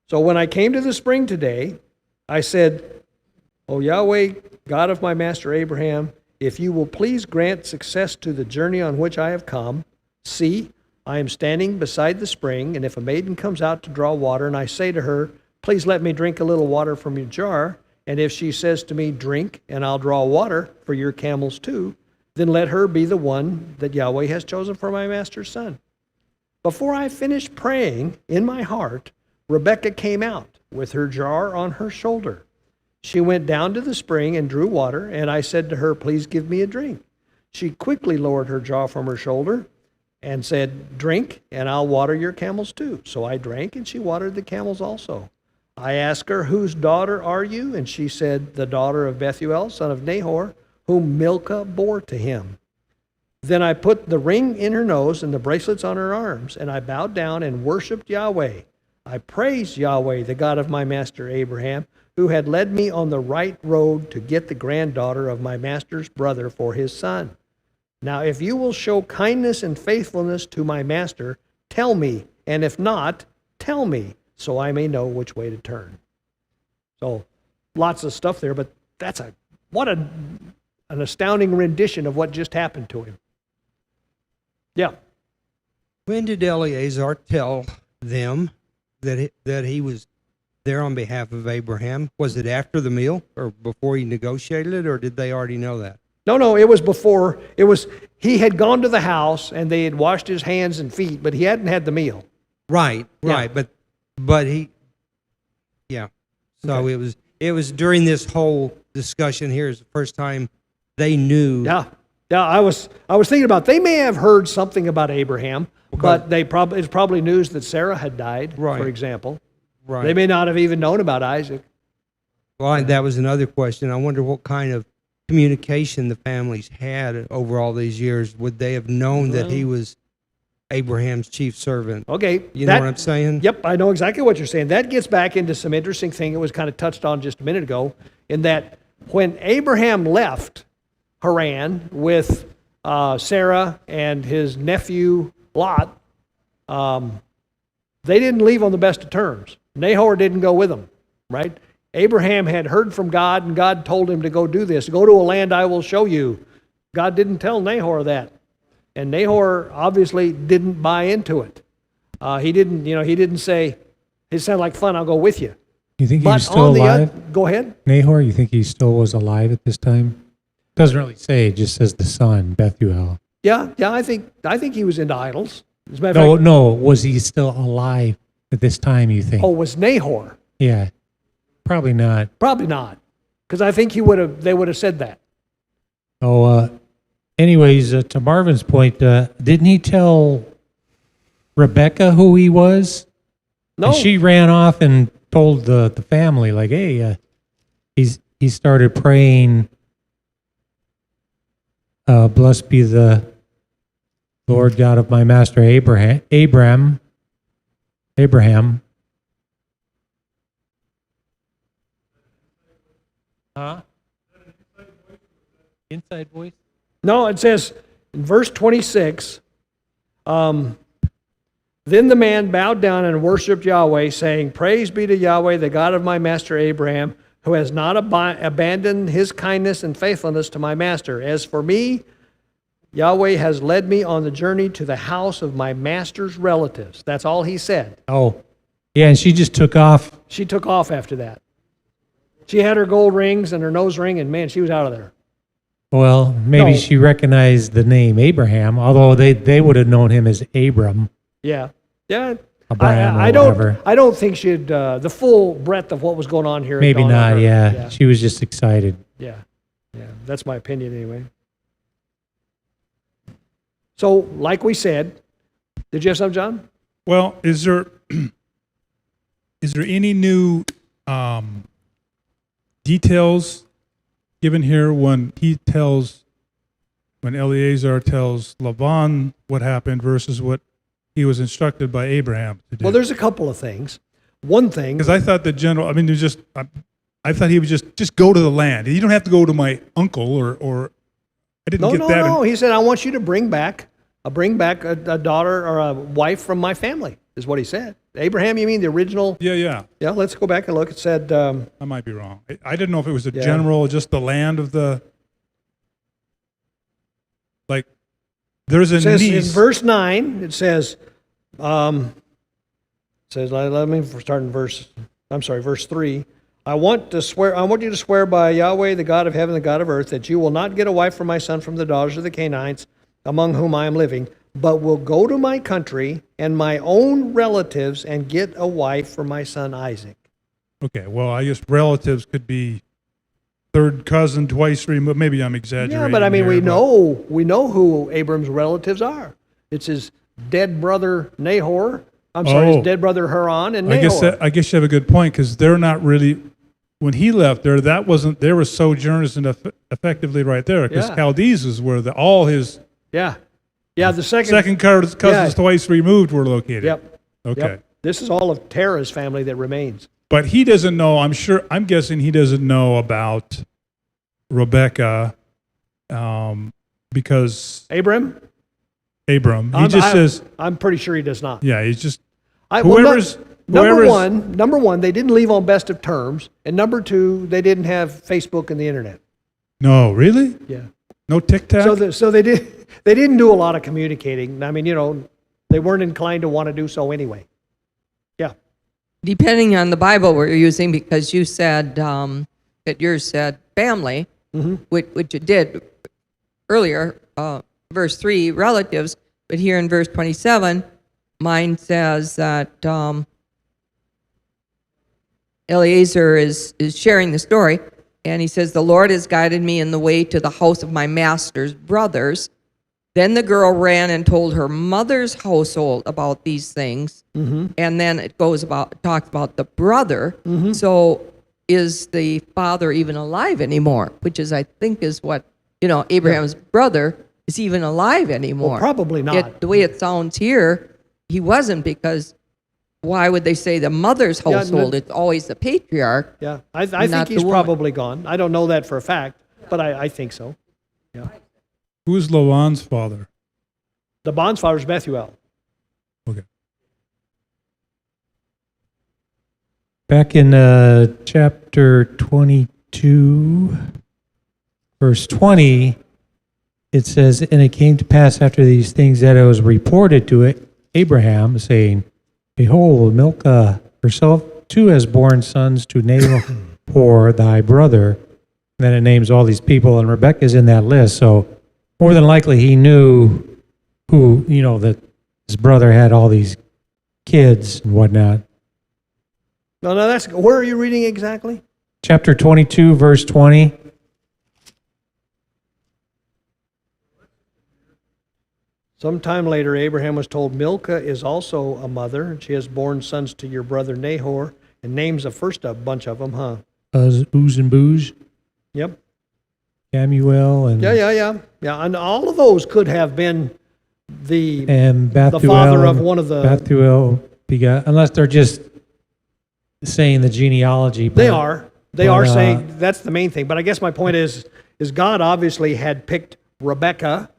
So when I came to the spring today, I said, O Yahweh, God of my master Abraham, if you will please grant success to the journey on which I have come, see, I am standing beside the spring, and if a maiden comes out to draw water, and I say to her, please let me drink a little water from your jar, and if she says to me, drink, and I'll draw water for your camels too, then let her be the one that Yahweh has chosen for my master's son. Before I finished praying in my heart, Rebekah came out with her jar on her shoulder. She went down to the spring and drew water, and I said to her, please give me a drink. She quickly lowered her jar from her shoulder and said, drink, and I'll water your camels too. So I drank, and she watered the camels also. I asked her, whose daughter are you? And she said, the daughter of Bethuel, son of Nahor, whom Milcah bore to him. Then I put the ring in her nose and the bracelets on her arms, and I bowed down and worshipped Yahweh. I praised Yahweh, the God of my master Abraham, who had led me on the right road to get the granddaughter of my master's brother for his son. Now, if you will show kindness and faithfulness to my master, tell me, and if not, tell me, so I may know which way to turn. So, lots of stuff there, but an astounding rendition of what just happened to him. Yeah. When did Eleazar tell them that he was there on behalf of Abraham? Was it after the meal or before he negotiated it, or did they already know that? No, it was before. He had gone to the house and they had washed his hands and feet, but he hadn't had the meal. Right. Yeah. But he, yeah. So Okay. it was during this whole discussion here is the first time they knew. Yeah. I was thinking about, they may have heard something about Abraham, but it's probably news that Sarah had died, Right. for example. Right. They may not have even known about Isaac. Well, that was another question. I wonder what kind of communication the families had over all these years. Would they have known that he was Abraham's chief servant? Okay. You know what I'm saying? Yep, I know exactly what you're saying. That gets back into some interesting thing. It was kind of touched on just a minute ago, in that when Abraham left Haran with Sarah and his nephew Lot, they didn't leave on the best of terms. Nahor didn't go with them, right? Abraham had heard from God, and God told him to go do this. Go to a land I will show you. God didn't tell Nahor that. And Nahor obviously didn't buy into it. He didn't say, it sounded like fun, I'll go with you. You think he was still alive? Go ahead. Nahor, you think he still was alive at this time? Doesn't really say, it just says the son, Bethuel. Yeah, I think he was into idols. As a matter of fact, No, was he still alive at this time, you think? was Nahor? Yeah, probably not. Probably not, because I think they would have said that. Anyways, to Marvin's point, didn't he tell Rebecca who he was? No. And she ran off and told the family, like, hey, he started praying, blessed be the Lord God of my master Abraham. Huh? Inside voice? No, it says in verse 26, then the man bowed down and worshipped Yahweh, saying, praise be to Yahweh, the God of my master Abraham, who has not abandoned his kindness and faithfulness to my master. As for me, Yahweh has led me on the journey to the house of my master's relatives. That's all he said. Oh, yeah, and she just took off. She took off after that. She had her gold rings and her nose ring, and man, she was out of there. Well, maybe No. she recognized the name Abraham, although they would have known him as Abram. Yeah, yeah. Abraham or I whatever. don't think she'd the full breadth of what was going on here. Maybe dawned on not, her. yeah. She was just excited. Yeah. That's my opinion anyway. So, like we said, did you have something, John? Well, is there any new details given here when Eleazar tells Laban what happened versus what he was instructed by Abraham to do? Well, there's a couple of things. One thing, Because I thought the general, I mean, there's just, I thought he would just go to the land. You don't have to go to my uncle or I didn't get that. no. He said, I want you to bring back a daughter or a wife from my family, is what he said. Abraham, you mean the original? Yeah. Yeah, let's go back and look. It said, I might be wrong. I didn't know if it was a general, just the land of the, like, there's a it says in niece. verse 9, it says, let me start in verse 3. I want you to swear by Yahweh, the God of heaven, the God of earth, that you will not get a wife for my son from the daughters of the Canaanites, among whom I am living, but will go to my country and my own relatives and get a wife for my son Isaac. Okay, well, I guess relatives could be third cousin, twice removed. Maybe I'm exaggerating. Yeah, but I mean, here, we know who Abram's relatives are. It's his dead brother Nahor. His dead brother Haran and Nahor. I guess you have a good point because they're not really. When he left there, there were sojourners and effectively right there because Yeah. Chaldees is where all his Yeah, the second cousins Yeah. twice removed were located. Yep. Okay. Yep. This is all of Terah's family that remains. But he doesn't know, I'm guessing he doesn't know about Rebecca because Abram? Abram. He just says, I'm pretty sure he does not. yeah, he's just, Number whoever's- one, they didn't leave on best of terms, and number two, they didn't have Facebook and the internet. no, really? Yeah. No TikTok? So they didn't do a lot of communicating. I mean, they weren't inclined to want to do so anyway. Yeah. Depending on the Bible we're using, because you said that yours said family, which it did earlier, verse 3, relatives, but here in verse 27, mine says that Eleazar is sharing the story, and he says, the Lord has guided me in the way to the house of my master's brothers. Then the girl ran and told her mother's household about these things, and then it talks about the brother. So is the father even alive anymore? Which is, I think, is what, Abraham's brother is even alive anymore. Well, probably not. The way it sounds here, he wasn't, because why would they say the mother's household? It's always the patriarch. Yeah. I think not he's the woman. probably gone. I don't know that for a fact, but I think so. Yeah. Who's Laban's father? The bond's father's Bethuel. Okay. Back in chapter 22, verse 20, it says, and it came to pass after these things that it was reported to Abraham, saying, behold, Milcah herself too has borne sons to Nahor thy brother. And then it names all these people, and Rebekah's in that list. So more than likely he knew who, that his brother had all these kids and whatnot. No, where are you reading exactly? Chapter 22, verse 20. Sometime later, Abraham was told, Milcah is also a mother, and she has borne sons to your brother Nahor, and names a bunch of them, huh? Uz and Booz, Yep. Samuel, and Yeah, and all of those could have been the Bethuel, father of one of the... Bethuel begot, unless they're just saying the genealogy. They part. are. They But, are saying that's the main thing. But I guess my point is God obviously had picked Rebecca,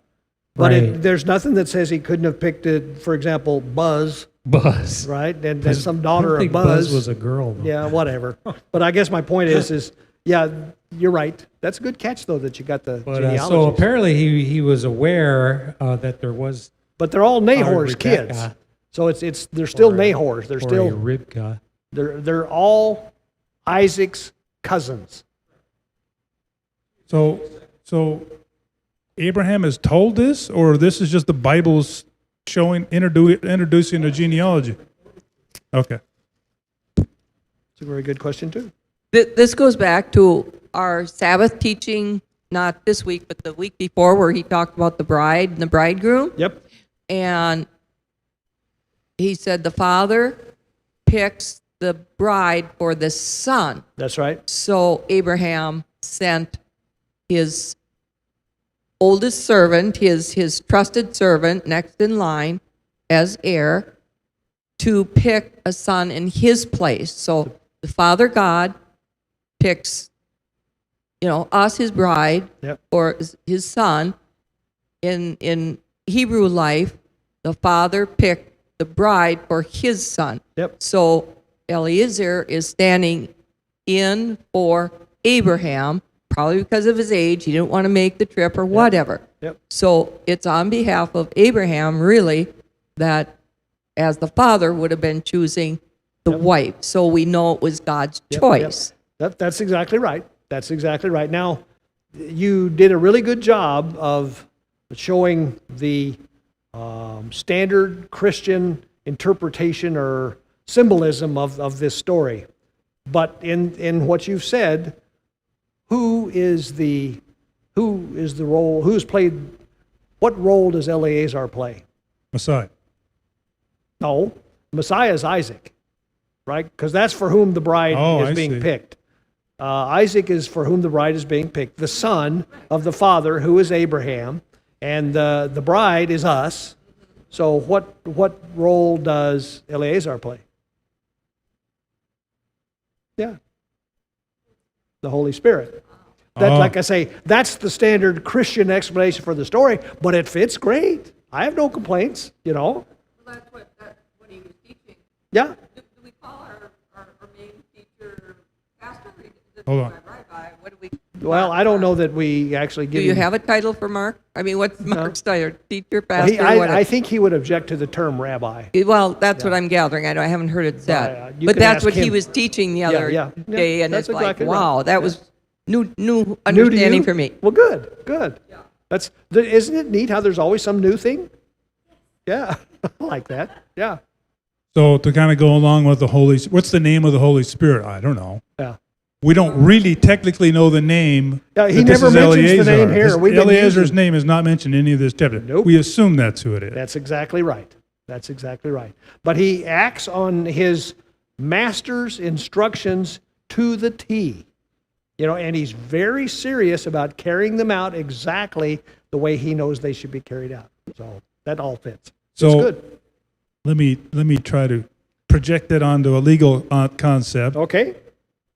but Right. there's nothing that says he couldn't have picked it, for example, Buzz, Buzz. right? And some I daughter don't of think Buzz. was a girl. Though. Yeah, whatever. But I guess my point is yeah, you're right. That's a good catch, though, that you got the But genealogy. so apparently he was aware that there was But they're all Nahor's Rebecca kids. So they're still or- Nahor's. They're or still a Ribka. they're all Isaac's cousins. So Abraham is told this, or this is just the Bible's introducing the genealogy? Okay. It's a very good question, too. This goes back to our Sabbath teaching, not this week, but the week before, where he talked about the bride and the bridegroom. Yep. And he said the father picks the bride for the son. That's right. So Abraham sent his oldest servant, his trusted servant, next in line as heir, to pick a son in his place. So the Father God picks, us, his bride, Yep. or his son. In Hebrew life, the father picked the bride for his son. Yep. So Eliezer is standing in for Abraham, probably because of his age. He didn't want to make the trip or whatever. Yep. So it's on behalf of Abraham, really, that as the father would have been choosing the wife. So we know it was God's choice. That's exactly right. That's exactly right. Now, you did a really good job of showing the standard Christian interpretation or symbolism of this story. But in what you've said, what role does Eleazar play? Messiah. No, Messiah is Isaac, right? Because that's for whom the bride is being picked. Isaac is for whom the bride is being picked, the son of the father, who is Abraham, and the bride is us. So what role does Eleazar play? Yeah, the Holy Spirit. Like I say, that's the standard Christian explanation for the story, but it fits great. I have no complaints, Well, that's what he was teaching. Yeah. Do we call our main teacher pastor? Hold on. What do we? Well, I don't know that we actually give Do you him- have a title for Mark? I mean, what's Mark's title? Teacher, Well, pastor, whatever. I think he would object to the term rabbi. Well, that's what I'm gathering. I haven't heard it said. you But can that's ask what he him. was teaching the other yeah. day, and That's it's like, exactly right. wow, that was new New to understanding you? for me. Well, good. Isn't it neat how there's always some new thing? Yeah, I like that. Yeah, So to kind of go along with what's the name of the Holy Spirit? I don't know. yeah. We don't really technically know the name. Yeah, he that this never is mentions the Eleazar. name here. This- We've been Eleazar's using- name is not mentioned in any of this chapter. Nope. We assume that's who it is. That's exactly right. But he acts on his master's instructions to the T. And he's very serious about carrying them out exactly the way he knows they should be carried out. So that all fits. So it's good. let me try to project that onto a legal concept. Okay.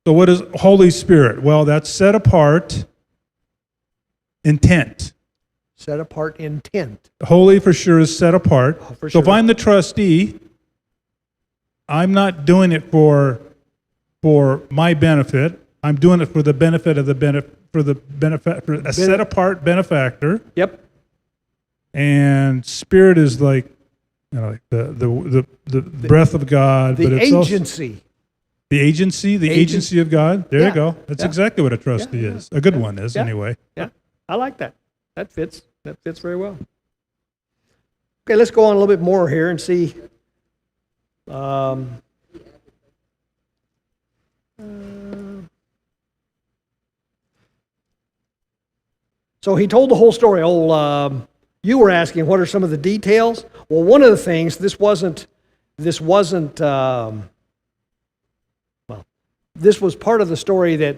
So what is Holy Spirit? Well, that's set apart intent. Set apart intent. Holy for sure is set apart. For So if sure. I'm the trustee, I'm not doing it for my benefit. I'm doing it for the benefit of for a set apart benefactor. Yep. And Spirit is like the breath of God, The but it's also agency. the agency of God. There Yeah. you go. That's Yeah. exactly what a trustee is. A good one is Yeah. anyway. Yeah, I like that. That fits very well. Okay, let's go on a little bit more here and see. So he told the whole story. You were asking what are some of the details? Well, one of the things, this was part of the story that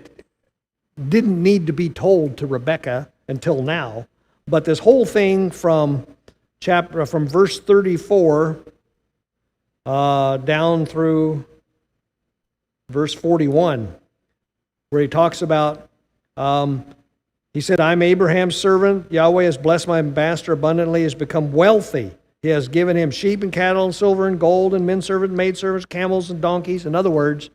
didn't need to be told to Rebekah until now. But this whole thing from verse 34 down through verse 41, where he talks about, he said, I'm Abraham's servant. Yahweh has blessed my master abundantly, has become wealthy. He has given him sheep and cattle and silver and gold and men servants, maid servants, camels and donkeys. In other words,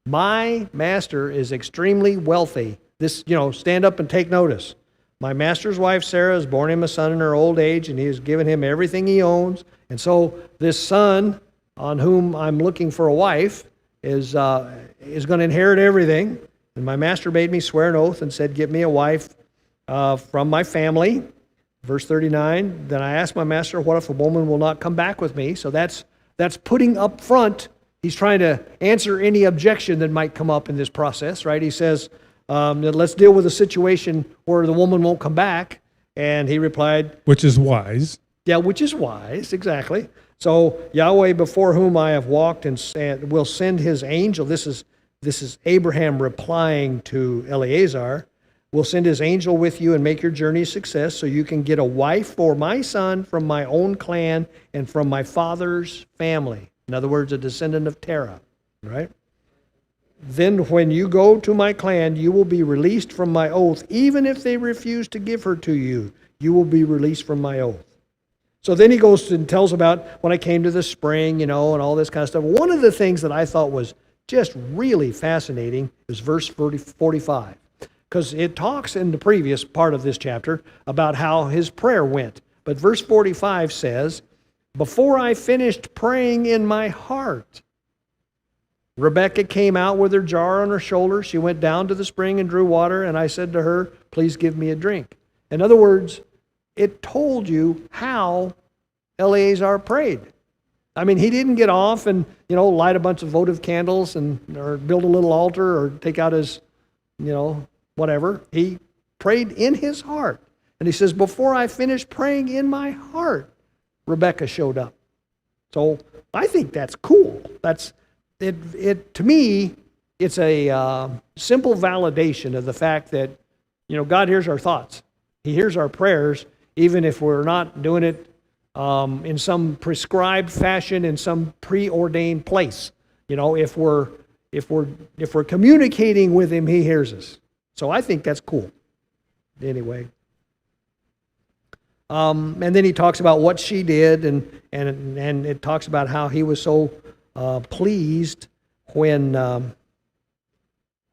my master is extremely wealthy. This, stand up and take notice. My master's wife, Sarah, has borne him a son in her old age, and he has given him everything he owns. And so this son, on whom I'm looking for a wife, is going to inherit everything. And my master made me swear an oath and said, give me a wife from my family. Verse 39, then I asked my master, what if a woman will not come back with me? So that's putting up front. He's trying to answer any objection that might come up in this process, right? He says, let's deal with a situation where the woman won't come back. And he replied, which is wise. yeah, which is wise, exactly. So Yahweh, before whom I have walked, and will send his angel. This is Abraham replying to Eleazar. Will send his angel with you and make your journey a success, so you can get a wife for my son from my own clan and from my father's family. In other words, a descendant of Terah, right? Then when you go to my clan, you will be released from my oath. Even if they refuse to give her to you, you will be released from my oath. So then he goes and tells about when I came to the spring, and all this kind of stuff. One of the things that I thought was just really fascinating is verse 45. Because it talks in the previous part of this chapter about how his prayer went. But verse 45 says, before I finished praying in my heart, Rebekah came out with her jar on her shoulder. She went down to the spring and drew water, and I said to her, please give me a drink. In other words, it told you how Eleazar prayed. I mean, he didn't get off and, light a bunch of votive candles or build a little altar or take out his, whatever. He prayed in his heart. And he says, before I finished praying in my heart, Rebekah showed up. So I think that's cool. That's it. To me, it's a simple validation of the fact that, God hears our thoughts. He hears our prayers, even if we're not doing it in some prescribed fashion, in some preordained place. If we're communicating with him, he hears us. So I think that's cool. Anyway. And then he talks about what she did, and it talks about how he was so pleased when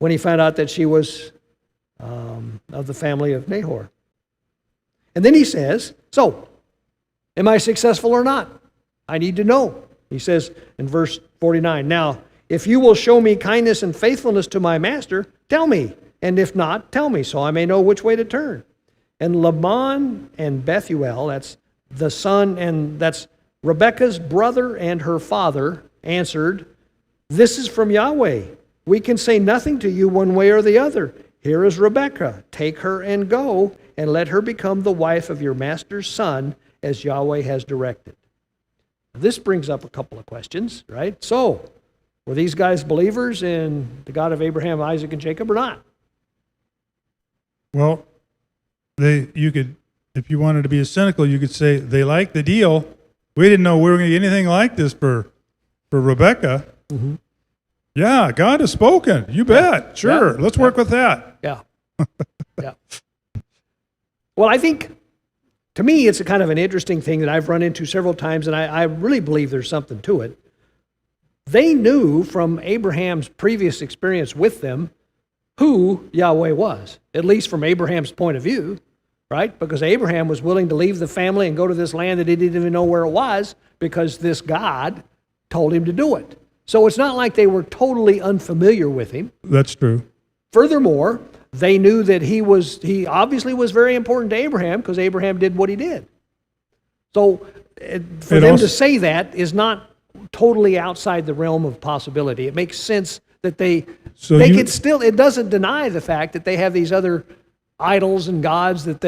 he found out that she was of the family of Nahor. And then he says, so, am I successful or not? I need to know. He says in verse 49, now, if you will show me kindness and faithfulness to my master, tell me. And if not, tell me, so I may know which way to turn. And Laban and Bethuel, that's the son, and that's Rebekah's brother and her father, answered, this is from Yahweh. We can say nothing to you one way or the other. Here is Rebekah. Take her and go, and let her become the wife of your master's son, as Yahweh has directed. This brings up a couple of questions, right? So, were these guys believers in the God of Abraham, Isaac, and Jacob or not? Well, you could, if you wanted to be cynical, you could say they liked the deal. We didn't know we were going to get anything like this for Rebekah. Mm-hmm. Yeah, God has spoken. You bet. Sure. Yeah. Let's work with that. Yeah. Yeah. Well, I think, to me, it's a kind of an interesting thing that I've run into several times, and I really believe there's something to it. They knew from Abraham's previous experience with them who Yahweh was, at least from Abraham's point of view, right? Because Abraham was willing to leave the family and go to this land that he didn't even know where it was because this God told him to do it. So it's not like they were totally unfamiliar with him. That's true. Furthermore, they knew that he obviously was very important to Abraham because Abraham did what he did. So for them to say that is not totally outside the realm of possibility. It makes sense that they could still, it doesn't deny the fact that they have these other idols and gods that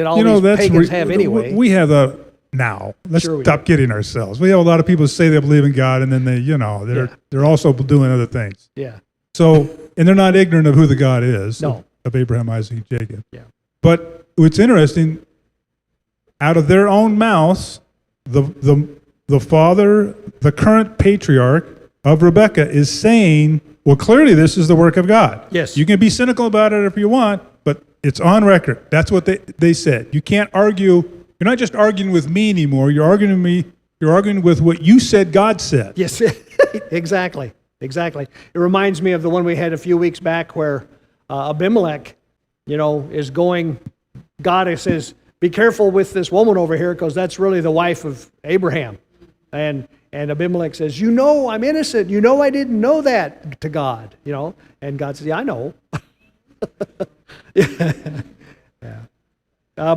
all these pagans have anyway. We have now. Let's stop kidding ourselves. We have a lot of people who say they believe in God, and then they're also doing other things. Yeah. So, and they're not ignorant of who the God is of Abraham, Isaac, and Jacob. Yeah. But what's interesting, out of their own mouths, the father, the current patriarch of Rebekah, is saying, well, clearly this is the work of God. Yes. You can be cynical about it if you want, but it's on record. That's what they said. You can't argue. You're not just arguing with me anymore. You're arguing with me. You're arguing with what you said God said. Yes, exactly. Exactly. It reminds me of the one we had a few weeks back where Abimelech, is going, God says, be careful with this woman over here because that's really the wife of Abraham. And And Abimelech says, you know I'm innocent. You know I didn't know that to God. And God says, yeah, I know. Yeah.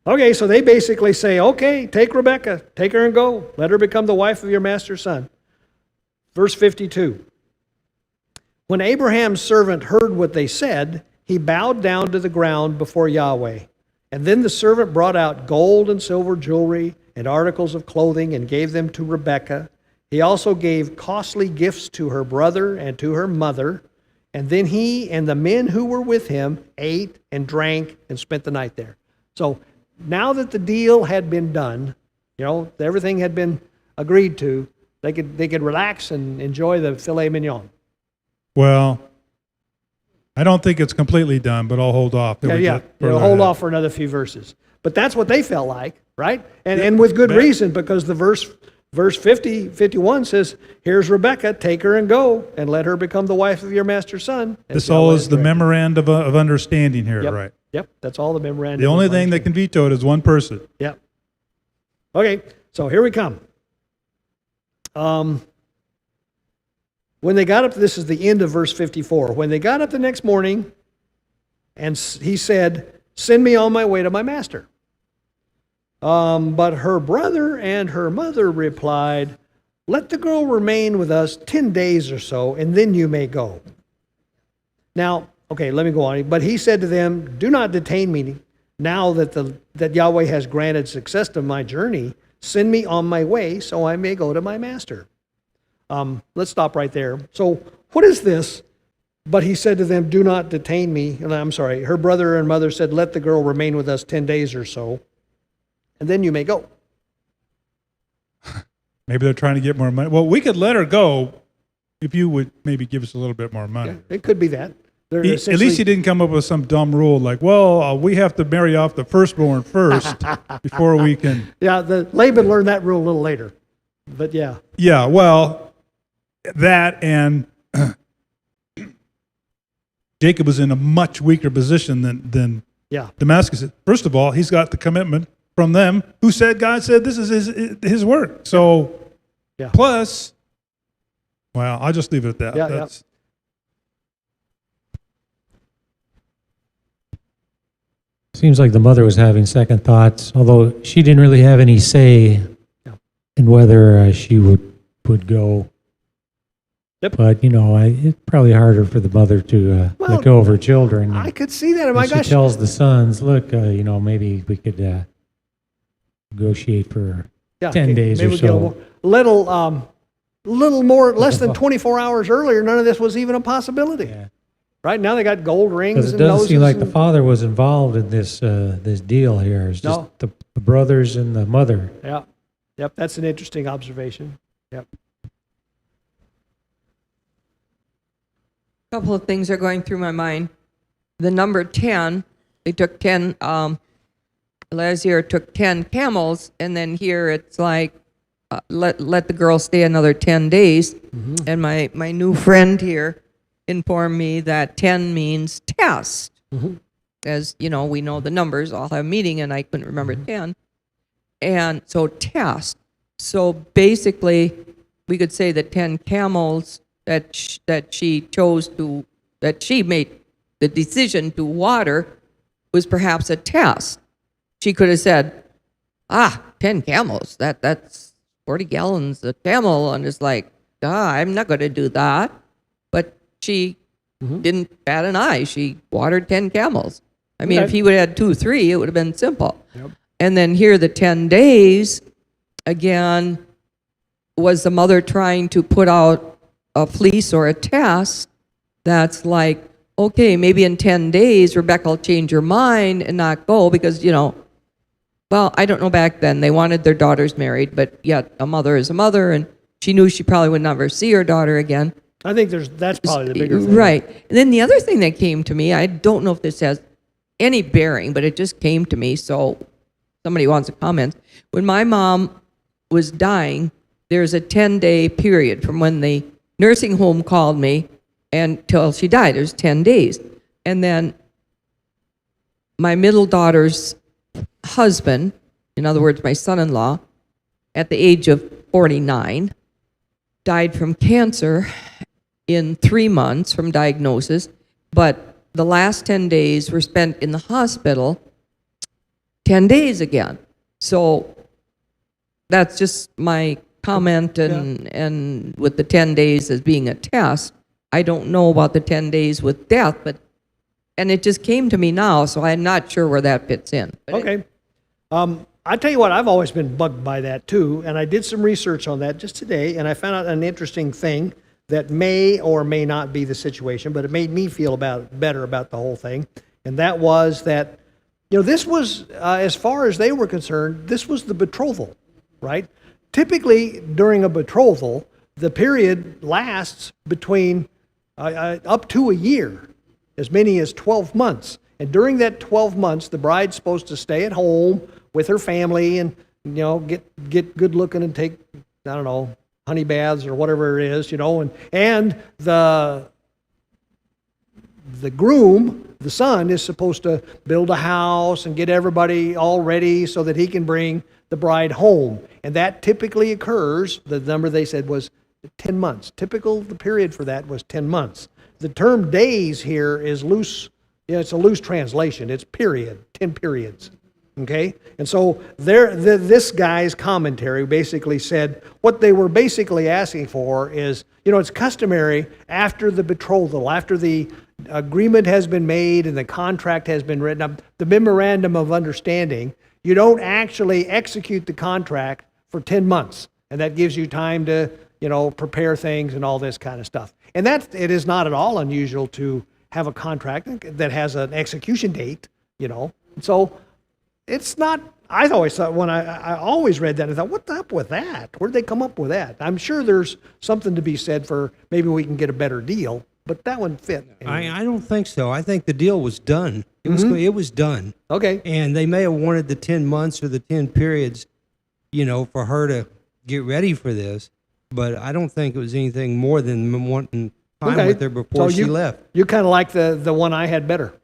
Okay, so they basically say, okay, take Rebekah, take her and go. Let her become the wife of your master's son. Verse 52. When Abraham's servant heard what they said, he bowed down to the ground before Yahweh. And then the servant brought out gold and silver jewelry and articles of clothing and gave them to Rebekah. He also gave costly gifts to her brother and to her mother. And then he and the men who were with him ate and drank and spent the night there. So now that the deal had been done, everything had been agreed to, they could relax and enjoy the filet mignon. Well, I don't think it's completely done, but I'll hold off. Hold off for another few verses. But that's what they felt like, right? And with good reason, because the verse 51 says, here's Rebekah, take her and go, and let her become the wife of your master's son. This all is the memorandum of understanding here, yep. right? Yep, that's all the memorandum. The only thing that can veto it is one person. Yep. Okay, so here we come. When they got up, this is the end of verse 54. When they got up the next morning, and he said, send me on my way to my master. But her brother and her mother replied, let the girl remain with us 10 days or so, and then you may go. Now, okay, let me go on. But he said to them, do not detain me now that Yahweh has granted success to my journey. Send me on my way so I may go to my master. Let's stop right there. So what is this? But he said to them, do not detain me. And I'm sorry, her brother and mother said, let the girl remain with us 10 days or so, and then you may go. Maybe they're trying to get more money. Well, we could let her go if you would maybe give us a little bit more money. Yeah, it could be that. At least he didn't come up with some dumb rule like, well, we have to marry off the firstborn first before we can. Yeah, Laban learned that rule a little later. But yeah. Yeah, well, that and Jacob was in a much weaker position than Damascus. First of all, he's got the commitment from them who said, God said this is his work. So, plus, well, I'll just leave it at that. Seems like the mother was having second thoughts, although she didn't really have any say in whether she would go. Yep. But, it's probably harder for the mother to let go of her children. I could see that. Oh my gosh. She tells the sons, look, maybe we could negotiate for 10 days or so. Little more, less than 24 hours earlier, none of this was even a possibility. Yeah. Right now they got gold rings Because it and doesn't seem like the and, father was involved in this deal here. It's just the brothers and the mother. Yeah. Yep, that's an interesting observation. Yep. A couple of things are going through my mind. The number 10, they took 10, Eleazar took 10 camels, and then here it's like, let the girl stay another 10 days. Mm-hmm. And my new friend here informed me that 10 means test. Mm-hmm. As we know the numbers, I'll have a meeting, and I couldn't remember 10. And so test. So basically, we could say that 10 camels that she made the decision to water was perhaps a test. She could have said, 10 camels, that's 40 gallons a camel, and it's like, I'm not going to do that. But she didn't bat an eye. She watered 10 camels. I mean, if he would have had 2, 3, it would have been simple. Yep. And then here, the 10 days, again, was the mother trying to put out a fleece or a test that's like, okay, maybe in 10 days, Rebecca will change her mind and not go because, well, I don't know back then. They wanted their daughters married, but yet a mother is a mother, and she knew she probably would never see her daughter again. I think that's probably the bigger thing. Right. And then the other thing that came to me, I don't know if this has any bearing, but it just came to me, so somebody wants to comment. When my mom was dying, there's a 10-day period from when the nursing home called me until she died. There's 10 days. And then my middle daughter's husband, in other words, my son-in-law, at the age of 49, died from cancer in 3 months from diagnosis, but the last 10 days were spent in the hospital, 10 days again. So that's just my comment, and with the 10 days as being a test. I don't know about the 10 days with death, and it just came to me now, so I'm not sure where that fits in. But Okay. I tell you what, I've always been bugged by that too, and I did some research on that just today, and I found out an interesting thing that may or may not be the situation, but it made me feel better about the whole thing, and that was that, this was, as far as they were concerned, this was the betrothal, right? Typically, during a betrothal, the period lasts between up to a year, as many as 12 months. And during that 12 months, the bride's supposed to stay at home with her family and, get good looking and take, I don't know, honey baths or whatever it is, and the groom, the son, is supposed to build a house and get everybody all ready so that he can bring the bride home. And that typically occurs, the number they said was 10 months. The period for that was 10 months. The term days here is loose. It's a loose translation. It's period, 10 periods. Okay? And so this guy's commentary basically said what they were basically asking for is, it's customary after the betrothal, after the agreement has been made and the contract has been written up, the memorandum of understanding, you don't actually execute the contract for 10 months. And that gives you time to, prepare things and all this kind of stuff. And it is not at all unusual to have a contract that has an execution date, And so it's not, I always thought, when I always read that, I thought, what's up with that? Where'd they come up with that? I'm sure there's something to be said for maybe we can get a better deal, but that one fit. Anyway. I don't think so. I think the deal was done. It was done. Okay. And they may have wanted the 10 months or the 10 periods, for her to get ready for this, but I don't think it was anything more than wanting time with her before she left. You kind of like the one I had better.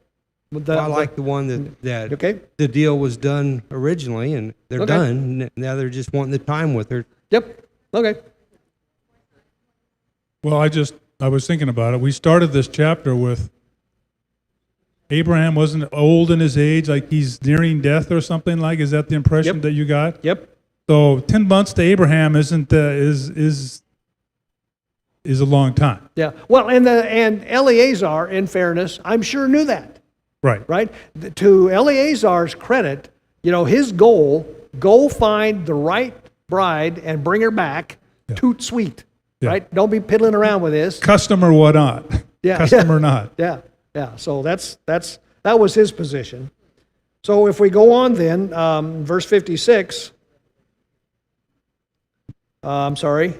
I like the one that okay. The deal was done originally, and they're done. Now they're just wanting the time with her. Yep. Okay. Well, I was thinking about it. We started this chapter with Abraham wasn't old in his age, like he's nearing death or something like. Is that the impression that you got? Yep. So 10 months to Abraham isn't is a long time. Yeah. Well, and Eleazar, in fairness, I'm sure knew that. Right. Right. To Eleazar's credit, his goal: go find the right bride and bring her back. Yeah. Toot sweet. Yeah. Right. Don't be piddling around with this. Custom or what not. Yeah. Custom or not. Yeah. Yeah. So that was his position. So if we go on then, verse 56. I'm sorry.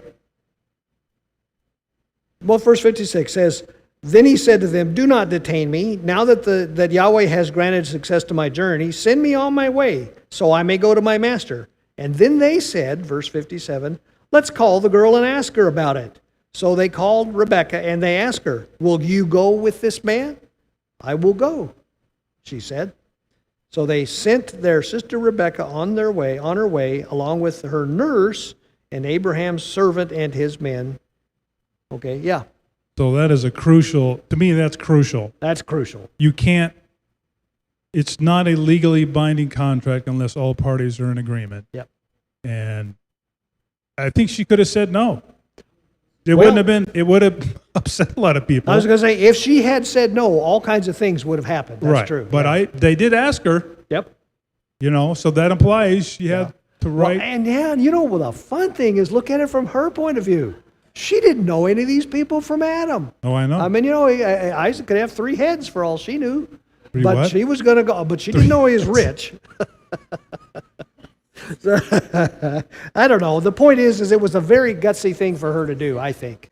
Well, verse 56 says, "Then he said to them, 'Do not detain me. Now that Yahweh has granted success to my journey, send me on my way, so I may go to my master.' And then they said," verse 57, "Let's call the girl and ask her about it." So they called Rebekah and they asked her, "Will you go with this man?" "I will go," she said. So they sent their sister Rebekah on her way, along with her nurse and Abraham's servant and his men. Okay, yeah. So that is to me, that's crucial. That's crucial. You can't, it's not a legally binding contract unless all parties are in agreement. Yep. And I think she could have said no. It would have upset a lot of people. I was going to say, if she had said no, all kinds of things would have happened. That's true. But they did ask her. Yep. So that implies she had to write. Well, and the fun thing is, look at it from her point of view. She didn't know any of these people from Adam. Oh, I know. I mean, Isaac could have 3 heads for all she knew. What? She was going to go, but she didn't know he was rich. So, I don't know. The point is it was a very gutsy thing for her to do, I think.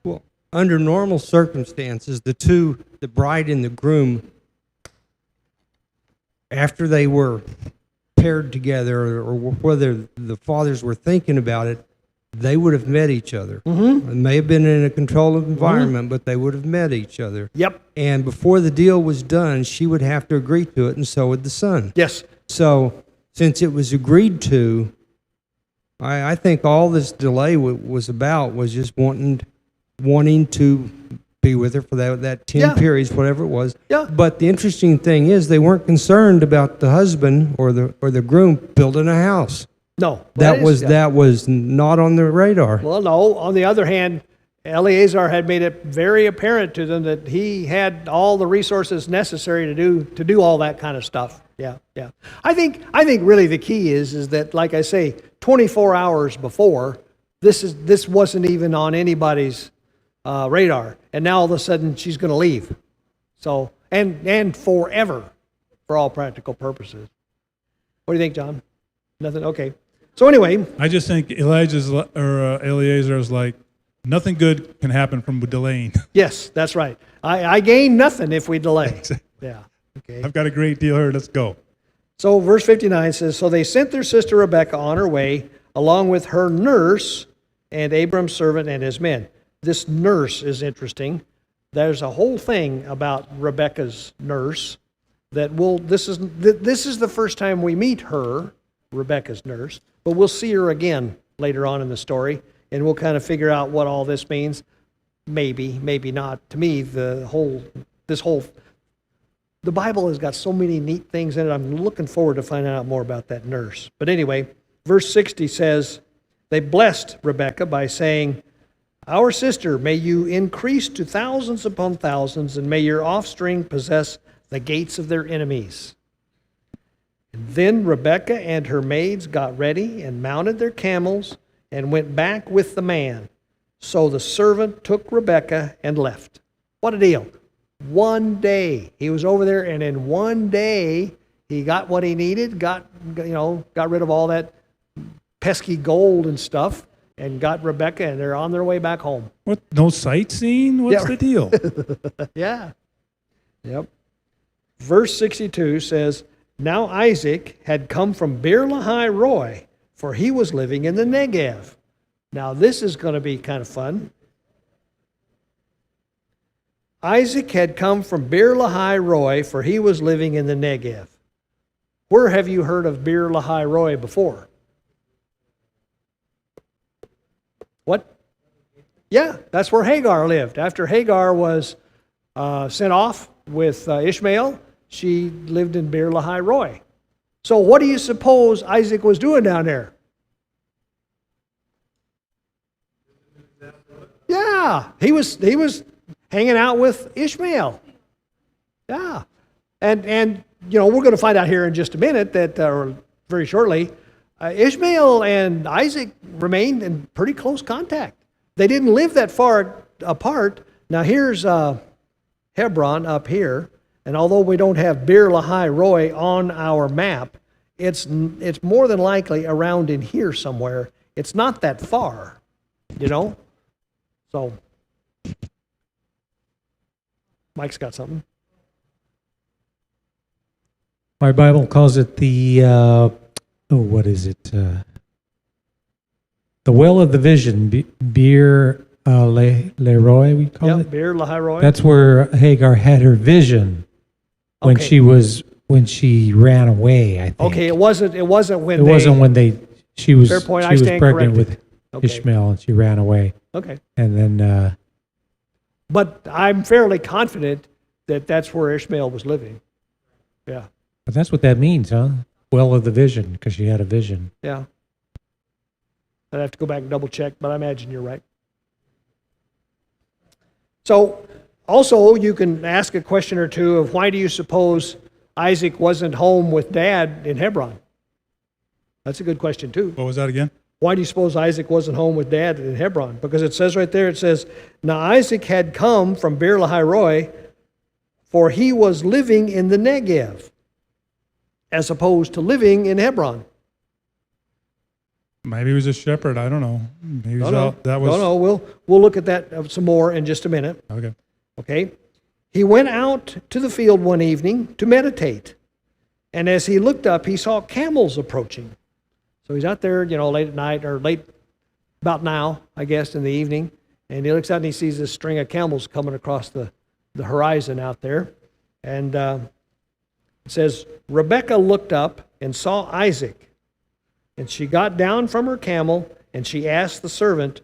Well, under normal circumstances, the bride and the groom, after they were paired together, or whether the fathers were thinking about it, they would have met each other. Mm-hmm. It may have been in a controlled environment, but they would have met each other. Yep. And before the deal was done, she would have to agree to it, and so would the son. Yes. So since it was agreed to, I think all this delay was about was just wanting to be with her for that 10 Yeah. periods, whatever it was. Yeah. But the interesting thing is they weren't concerned about the husband or the groom building a house. No. That was not on the radar. Well, no. On the other hand, Eleazar had made it very apparent to them that he had all the resources necessary to do all that kind of stuff. Yeah, yeah. I think really the key is that, like I say, 24 hours before, this wasn't even on anybody's radar, and now all of a sudden she's going to leave. So and forever, for all practical purposes. What do you think, John? Nothing. Okay. So anyway, I just think Eleazar is like, nothing good can happen from delaying. yes, that's right. I gain nothing if we delay. Yeah. Okay. I've got a great deal here. Let's go. So verse 59 says, so they sent their sister Rebekah on her way, along with her nurse and Abram's servant and his men. This nurse is interesting. There's a whole thing about Rebekah's nurse that this is the first time we meet her, Rebekah's nurse, but we'll see her again later on in the story, and we'll kind of figure out what all this means. Maybe, maybe not. To me, the Bible has got so many neat things in it. I'm looking forward to finding out more about that nurse. But anyway, verse 60 says, they blessed Rebekah by saying, our sister, may you increase to thousands upon thousands, and may your offspring possess the gates of their enemies. And then Rebekah and her maids got ready and mounted their camels and went back with the man. So the servant took Rebekah and left. What a deal. One day. He was over there, and in one day, he got what he needed, got rid of all that pesky gold and stuff, and got Rebekah, and they're on their way back home. What? No sightseeing? What's the deal? Yeah. Yep. Verse 62 says, now Isaac had come from Beer Lahai Roi, for he was living in the Negev. Now this is going to be kind of fun. Isaac had come from Beer Lahai Roi, for he was living in the Negev. Where have you heard of Beer Lahai Roi before? What? Yeah, that's where Hagar lived. After Hagar was sent off with Ishmael, she lived in Beer Lahai Roi. So what do you suppose Isaac was doing down there? Yeah, he was hanging out with Ishmael. Yeah. And we're going to find out here in just a minute that, or very shortly, Ishmael and Isaac remained in pretty close contact. They didn't live that far apart. Now here's Hebron up here, and although we don't have Beer Lahai Roi on our map, it's more than likely around in here somewhere. It's not that far, So, Mike's got something. My Bible calls it the, what is it? The well of the vision, Beer Leroy, we call it? Beer Lahai Roi. That's where Hagar had her vision when Okay. when she ran away, I think. Okay, it wasn't when It wasn't when she was Fair point, she I was stand pregnant corrected. with Ishmael and she ran away. Okay. And then But I'm fairly confident that that's where Ishmael was living. Yeah. but that's what that means, huh? Well of the vision, because she had a vision. Yeah. I'd have to go back and double check, but I imagine you're right. So, also, you can ask a question or two of why do you suppose Isaac wasn't home with Dad in Hebron? That's a good question, too. What was that again? Why do you suppose Isaac wasn't home with Dad in Hebron? Because it says right there, it says, now Isaac had come from Beer Lahai Roi, for he was living in the Negev, as opposed to living in Hebron. Maybe he was a shepherd. I don't know. He was out. That was No, we'll look at that some more in just a minute. okay. Okay? He went out to the field one evening to meditate. And as he looked up, he saw camels approaching. So he's out there, late at night, or late, about now, I guess, in the evening. And he looks out and he sees this string of camels coming across the horizon out there. And it says, Rebekah looked up and saw Isaac. And she got down from her camel, and she asked the servant,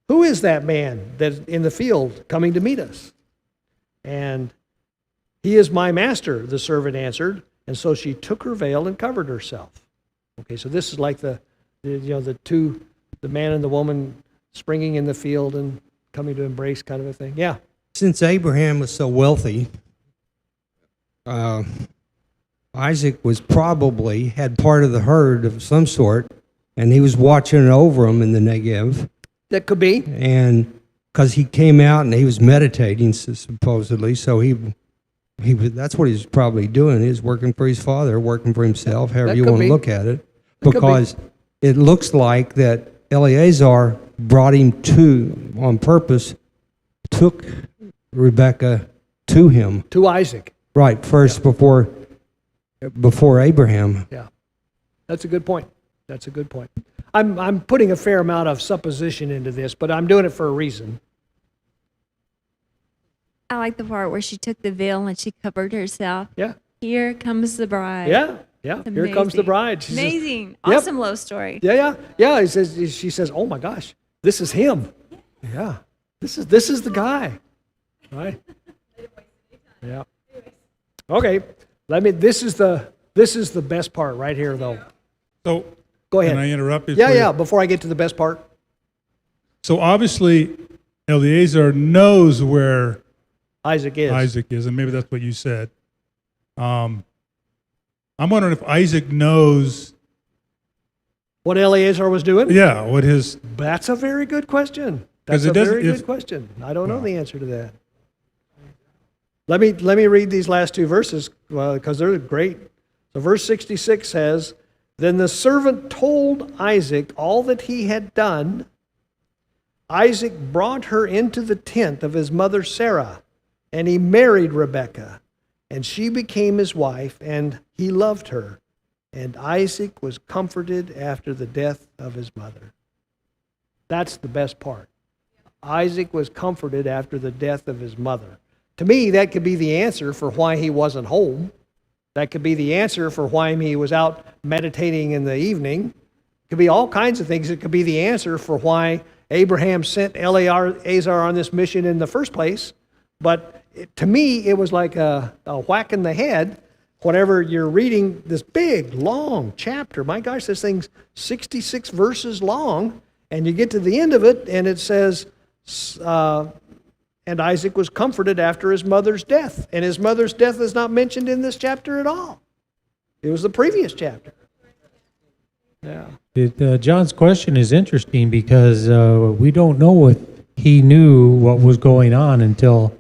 "Who is that man that is in the field coming to meet us?" And "He is my master," the servant answered. And so she took her veil and covered herself. Okay, so this is like the man and the woman springing in the field and coming to embrace kind of a thing. Yeah. Since Abraham was so wealthy, Isaac was probably had part of the herd of some sort, and he was watching over them in the Negev. That could be. And because he came out and he was meditating supposedly, so he was, that's what he's probably doing. He's working for his father, working for himself, however That you could want to be. look at it. That could be. Because it looks like that Eleazar brought him on purpose, took Rebekah to him. To Isaac. Right, first before Abraham. Yeah. That's a good point. That's a good point. I'm putting a fair amount of supposition into this, but I'm doing it for a reason. I like the part where she took the veil and she covered herself. Yeah. Here comes the bride. Yeah. Yeah. Here comes the Amazing. bride. She says, Amazing. Yep. Awesome love story. Yeah. She says, "Oh my gosh, this is him." Yeah. This is the guy. Right? Yeah. Okay. This is the best part right here though. So Go ahead. can I interrupt you? Yeah. Before I get to the best part. So obviously, Eleazar knows where Isaac is. Isaac is, and maybe that's what you said. I'm wondering if Isaac knows, What Eleazar was doing? yeah, what his, That's a very good question. 'Cause That's it a doesn't- very if- good question. I don't know the answer to that. Let me read these last two verses because they're great. So verse 66 says, "Then the servant told Isaac all that he had done. Isaac brought her into the tent of his mother Sarah, and he married Rebekah, and she became his wife, and he loved her. And Isaac was comforted after the death of his mother." That's the best part. Isaac was comforted after the death of his mother. To me, that could be the answer for why he wasn't home. That could be the answer for why he was out meditating in the evening. It could be all kinds of things. It could be the answer for why Abraham sent Eleazar on this mission in the first place. But to me, it was like a whack in the head whenever you're reading this big, long chapter. My gosh, this thing's 66 verses long. And you get to the end of it, and it says, and Isaac was comforted after his mother's death. And his mother's death is not mentioned in this chapter at all. It was the previous chapter. Yeah. John's question is interesting because we don't know if he knew what was going on until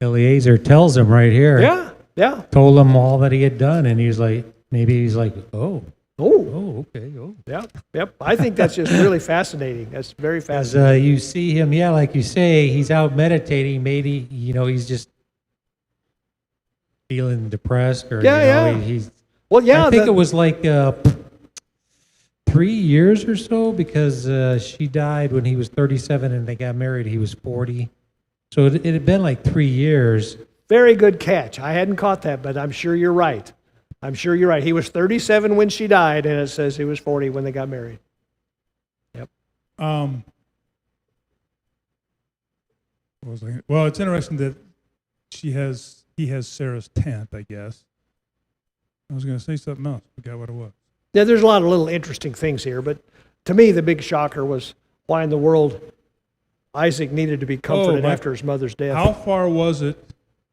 Eleazar tells him right here. Yeah. Told him all that he had done, and he's like, oh, Oh, okay, oh. yep. I think that's just really fascinating. That's very As fascinating. you see him, yeah, like you say, he's out meditating. Maybe he's just feeling depressed, or Yeah. he's. Well, yeah. I think it was like 3 years or so because she died when he was 37 and they got married. He was 40, so it had been like 3 years. Very good catch. I hadn't caught that, but I'm sure you're right. He was 37 when she died, and it says he was 40 when they got married. Yep. what was I, well, it's interesting that he has Sarah's tent, I guess. I was going to say something else. Forgot what it was. Yeah, there's a lot of little interesting things here, but to me, the big shocker was why in the world Isaac needed to be comforted after his mother's death. How far was it?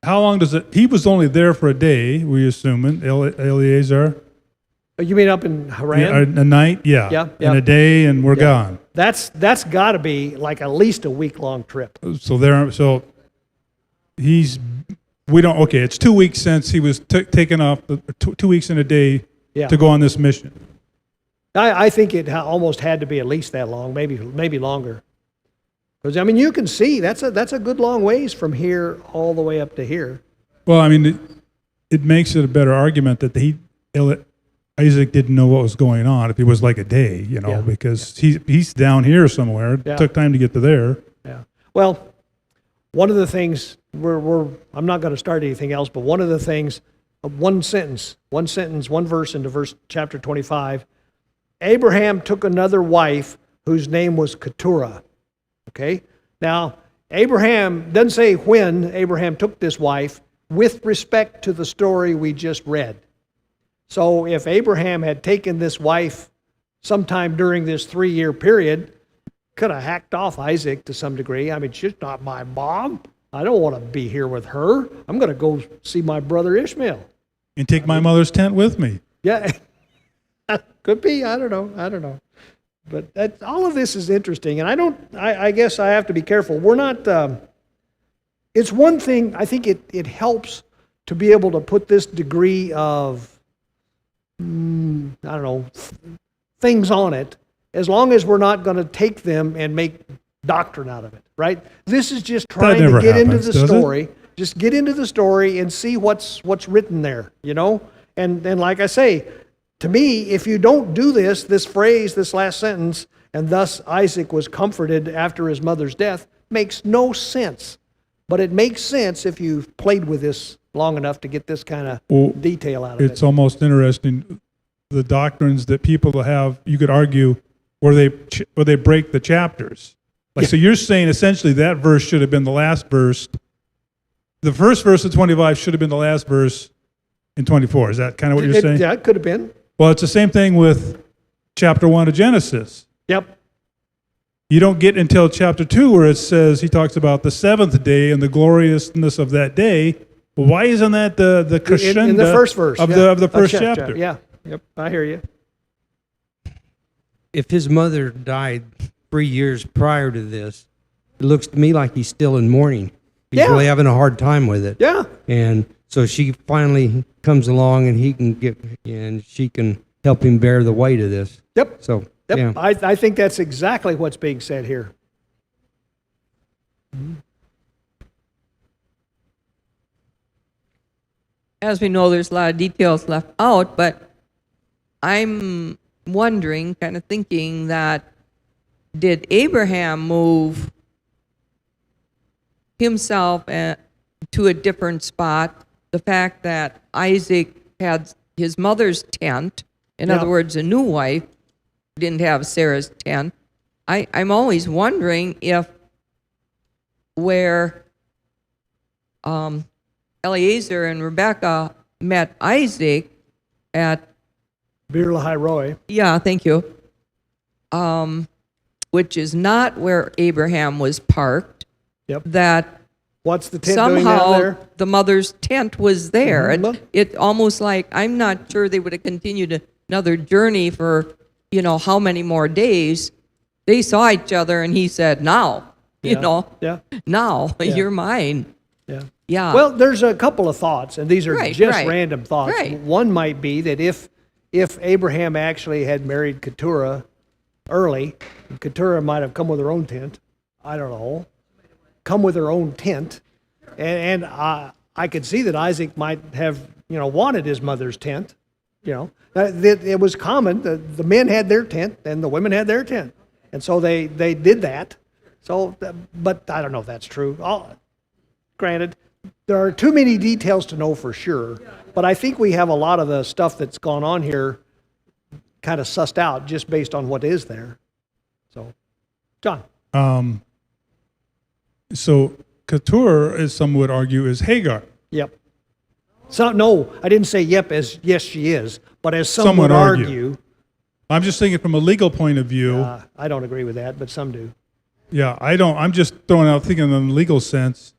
How long does it? He was only there for a day, we assuming, Eleazar. You mean up in Haran? A night, yeah. Yeah. And a day, and we're gone. That's got to be like at least a week-long trip. So it's 2 weeks since he was taken off, 2 weeks and a day to go on this mission. I think it almost had to be at least that long, maybe longer. Because you can see that's a good long ways from here all the way up to here. Well, it makes it a better argument that Isaac didn't know what was going on if it was like a day, because he's down here somewhere. It took time to get to there. Yeah. Well, one of the things I'm not going to start anything else, but one of the things, one verse into chapter 25, Abraham took another wife whose name was Keturah. Okay? Now, Abraham doesn't say when Abraham took this wife with respect to the story we just read. So if Abraham had taken this wife sometime during this 3-year period, could have hacked off Isaac to some degree. I mean, she's not my mom. I don't want to be here with her. I'm going to go see my brother Ishmael. And take my mother's tent with me. Yeah, could be. I don't know. But all of this is interesting, and I guess I have to be careful. We're not. It's one thing. I think it helps to be able to put this degree of things on it, as long as we're not going to take them and make doctrine out of it, right? This is just trying to get into the story. Just get into the story and see what's written there, you know? And like I say, to me, if you don't do this phrase, this last sentence, and thus Isaac was comforted after his mother's death, makes no sense. But it makes sense if you've played with this long enough to get this kind of detail out of it. It's almost interesting, the doctrines that people have, you could argue, where they break the chapters. So you're saying essentially that verse should have been the last verse. The first verse of 25 should have been the last verse in 24. Is that kind of what you're saying? Yeah, it could have been. Well, it's the same thing with chapter 1 of Genesis. Yep. You don't get until chapter 2 where it says, he talks about the seventh day and the gloriousness of that day. Well, why isn't that the crescendo in the first verse of the first chapter? Yeah, yep, I hear you. If his mother died 3 years prior to this, it looks to me like he's still in mourning. He's really having a hard time with it. Yeah. And so she finally comes along, and she can help him bear the weight of this. Yep. So, Yep. yeah. I think that's exactly what's being said here. As we know, there's a lot of details left out, but I'm wondering, kind of thinking that, did Abraham move himself to a different spot? The fact that Isaac had his mother's tent, in other words, a new wife, didn't have Sarah's tent. I'm always wondering if where Eleazar and Rebekah met Isaac at Bir Lahai Roi. Yeah, thank you. Which is not where Abraham was parked. Yep. That What's the tent doing down somehow there? the mother's tent was there. Mhm. It almost like, I'm not sure they would have continued another journey for, how many more days. They saw each other and he said, now, Yeah. now, Yeah. you're mine. Yeah. Yeah. Well, there's a couple of thoughts, and these are just Right. random thoughts. Right. One might be that if Abraham actually had married Keturah early, Keturah might have come with her own tent. I don't know. Come with her own tent. And I could see that Isaac might have, wanted his mother's tent. It was common. The men had their tent and the women had their tent. And so they did that. So, but I don't know if that's true. Granted, there are too many details to know for sure, but I think we have a lot of the stuff that's gone on here kind of sussed out just based on what is there. So, John. So Keturah, as some would argue, is Hagar. Yep. So, no, I didn't say yep as yes she is, but as some would argue. I'm just thinking from a legal point of view. I don't agree with that, but some do. Yeah, I don't. I'm just throwing out, thinking in the legal sense.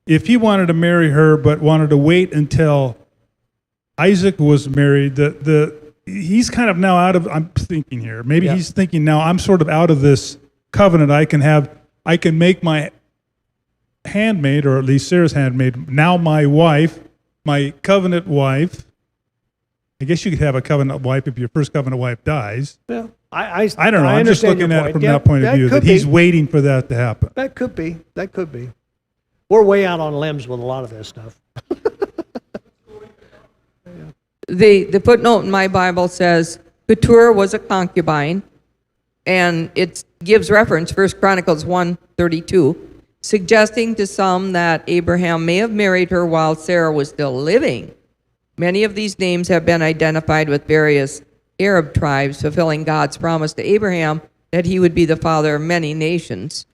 If he wanted to marry her but wanted to wait until Isaac was married, he's kind of now out of, I'm thinking here, maybe he's thinking now, I'm sort of out of this covenant. I can make my handmaid, or at least Sarah's handmaid, now my wife, my covenant wife. I guess you could have a covenant wife if your first covenant wife dies. Yeah. I don't know. I'm just understand looking your at it point. from that point of view, that could he's be. waiting for that to happen. That could be. We're way out on limbs with a lot of this stuff. The footnote in my Bible says Keturah was a concubine, and it gives reference, 1 Chronicles 1:32, suggesting to some that Abraham may have married her while Sarah was still living. Many of these names have been identified with various Arab tribes, fulfilling God's promise to Abraham that he would be the father of many nations,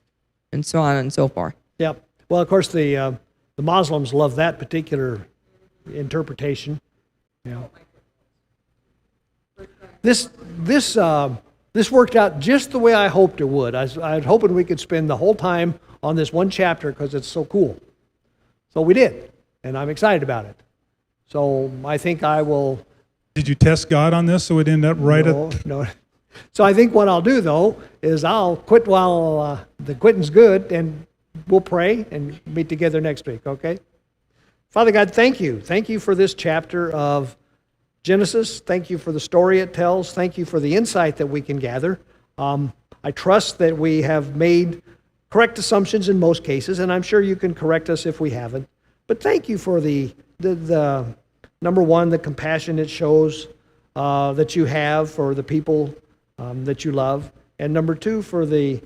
and so on and so forth. Yep. Well, of course, the Muslims love that particular interpretation. Yeah. This worked out just the way I hoped it would. I was hoping we could spend the whole time on this one chapter because it's so cool. So we did, and I'm excited about it. So I think I will. Did you test God on this so it ended up right at? No. So I think what I'll do, though, is I'll quit while the quitting's good, and we'll pray and meet together next week, okay? Father God, thank you. Thank you for this chapter of Genesis. Thank you for the story it tells. Thank you for the insight that we can gather. I trust that we have made correct assumptions in most cases, and I'm sure you can correct us if we haven't. But thank you for the number one, the compassion it shows that you have for the people that you love, and number two, for the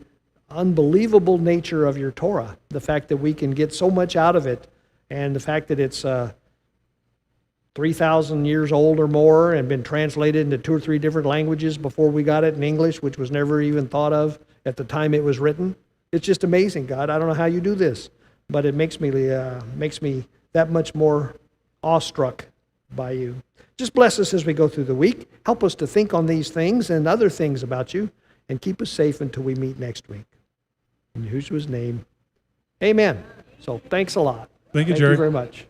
unbelievable nature of your Torah, the fact that we can get so much out of it, and the fact that it's 3,000 years old or more and been translated into 2 or 3 different languages before we got it in English, which was never even thought of at the time it was written. It's just amazing, God. I don't know how you do this, but it makes me that much more awestruck by you. Just bless us as we go through the week. Help us to think on these things and other things about you, and keep us safe until we meet next week. In Yahushua's name, amen. So thanks a lot. Thank you, Thank Jerry. you very much.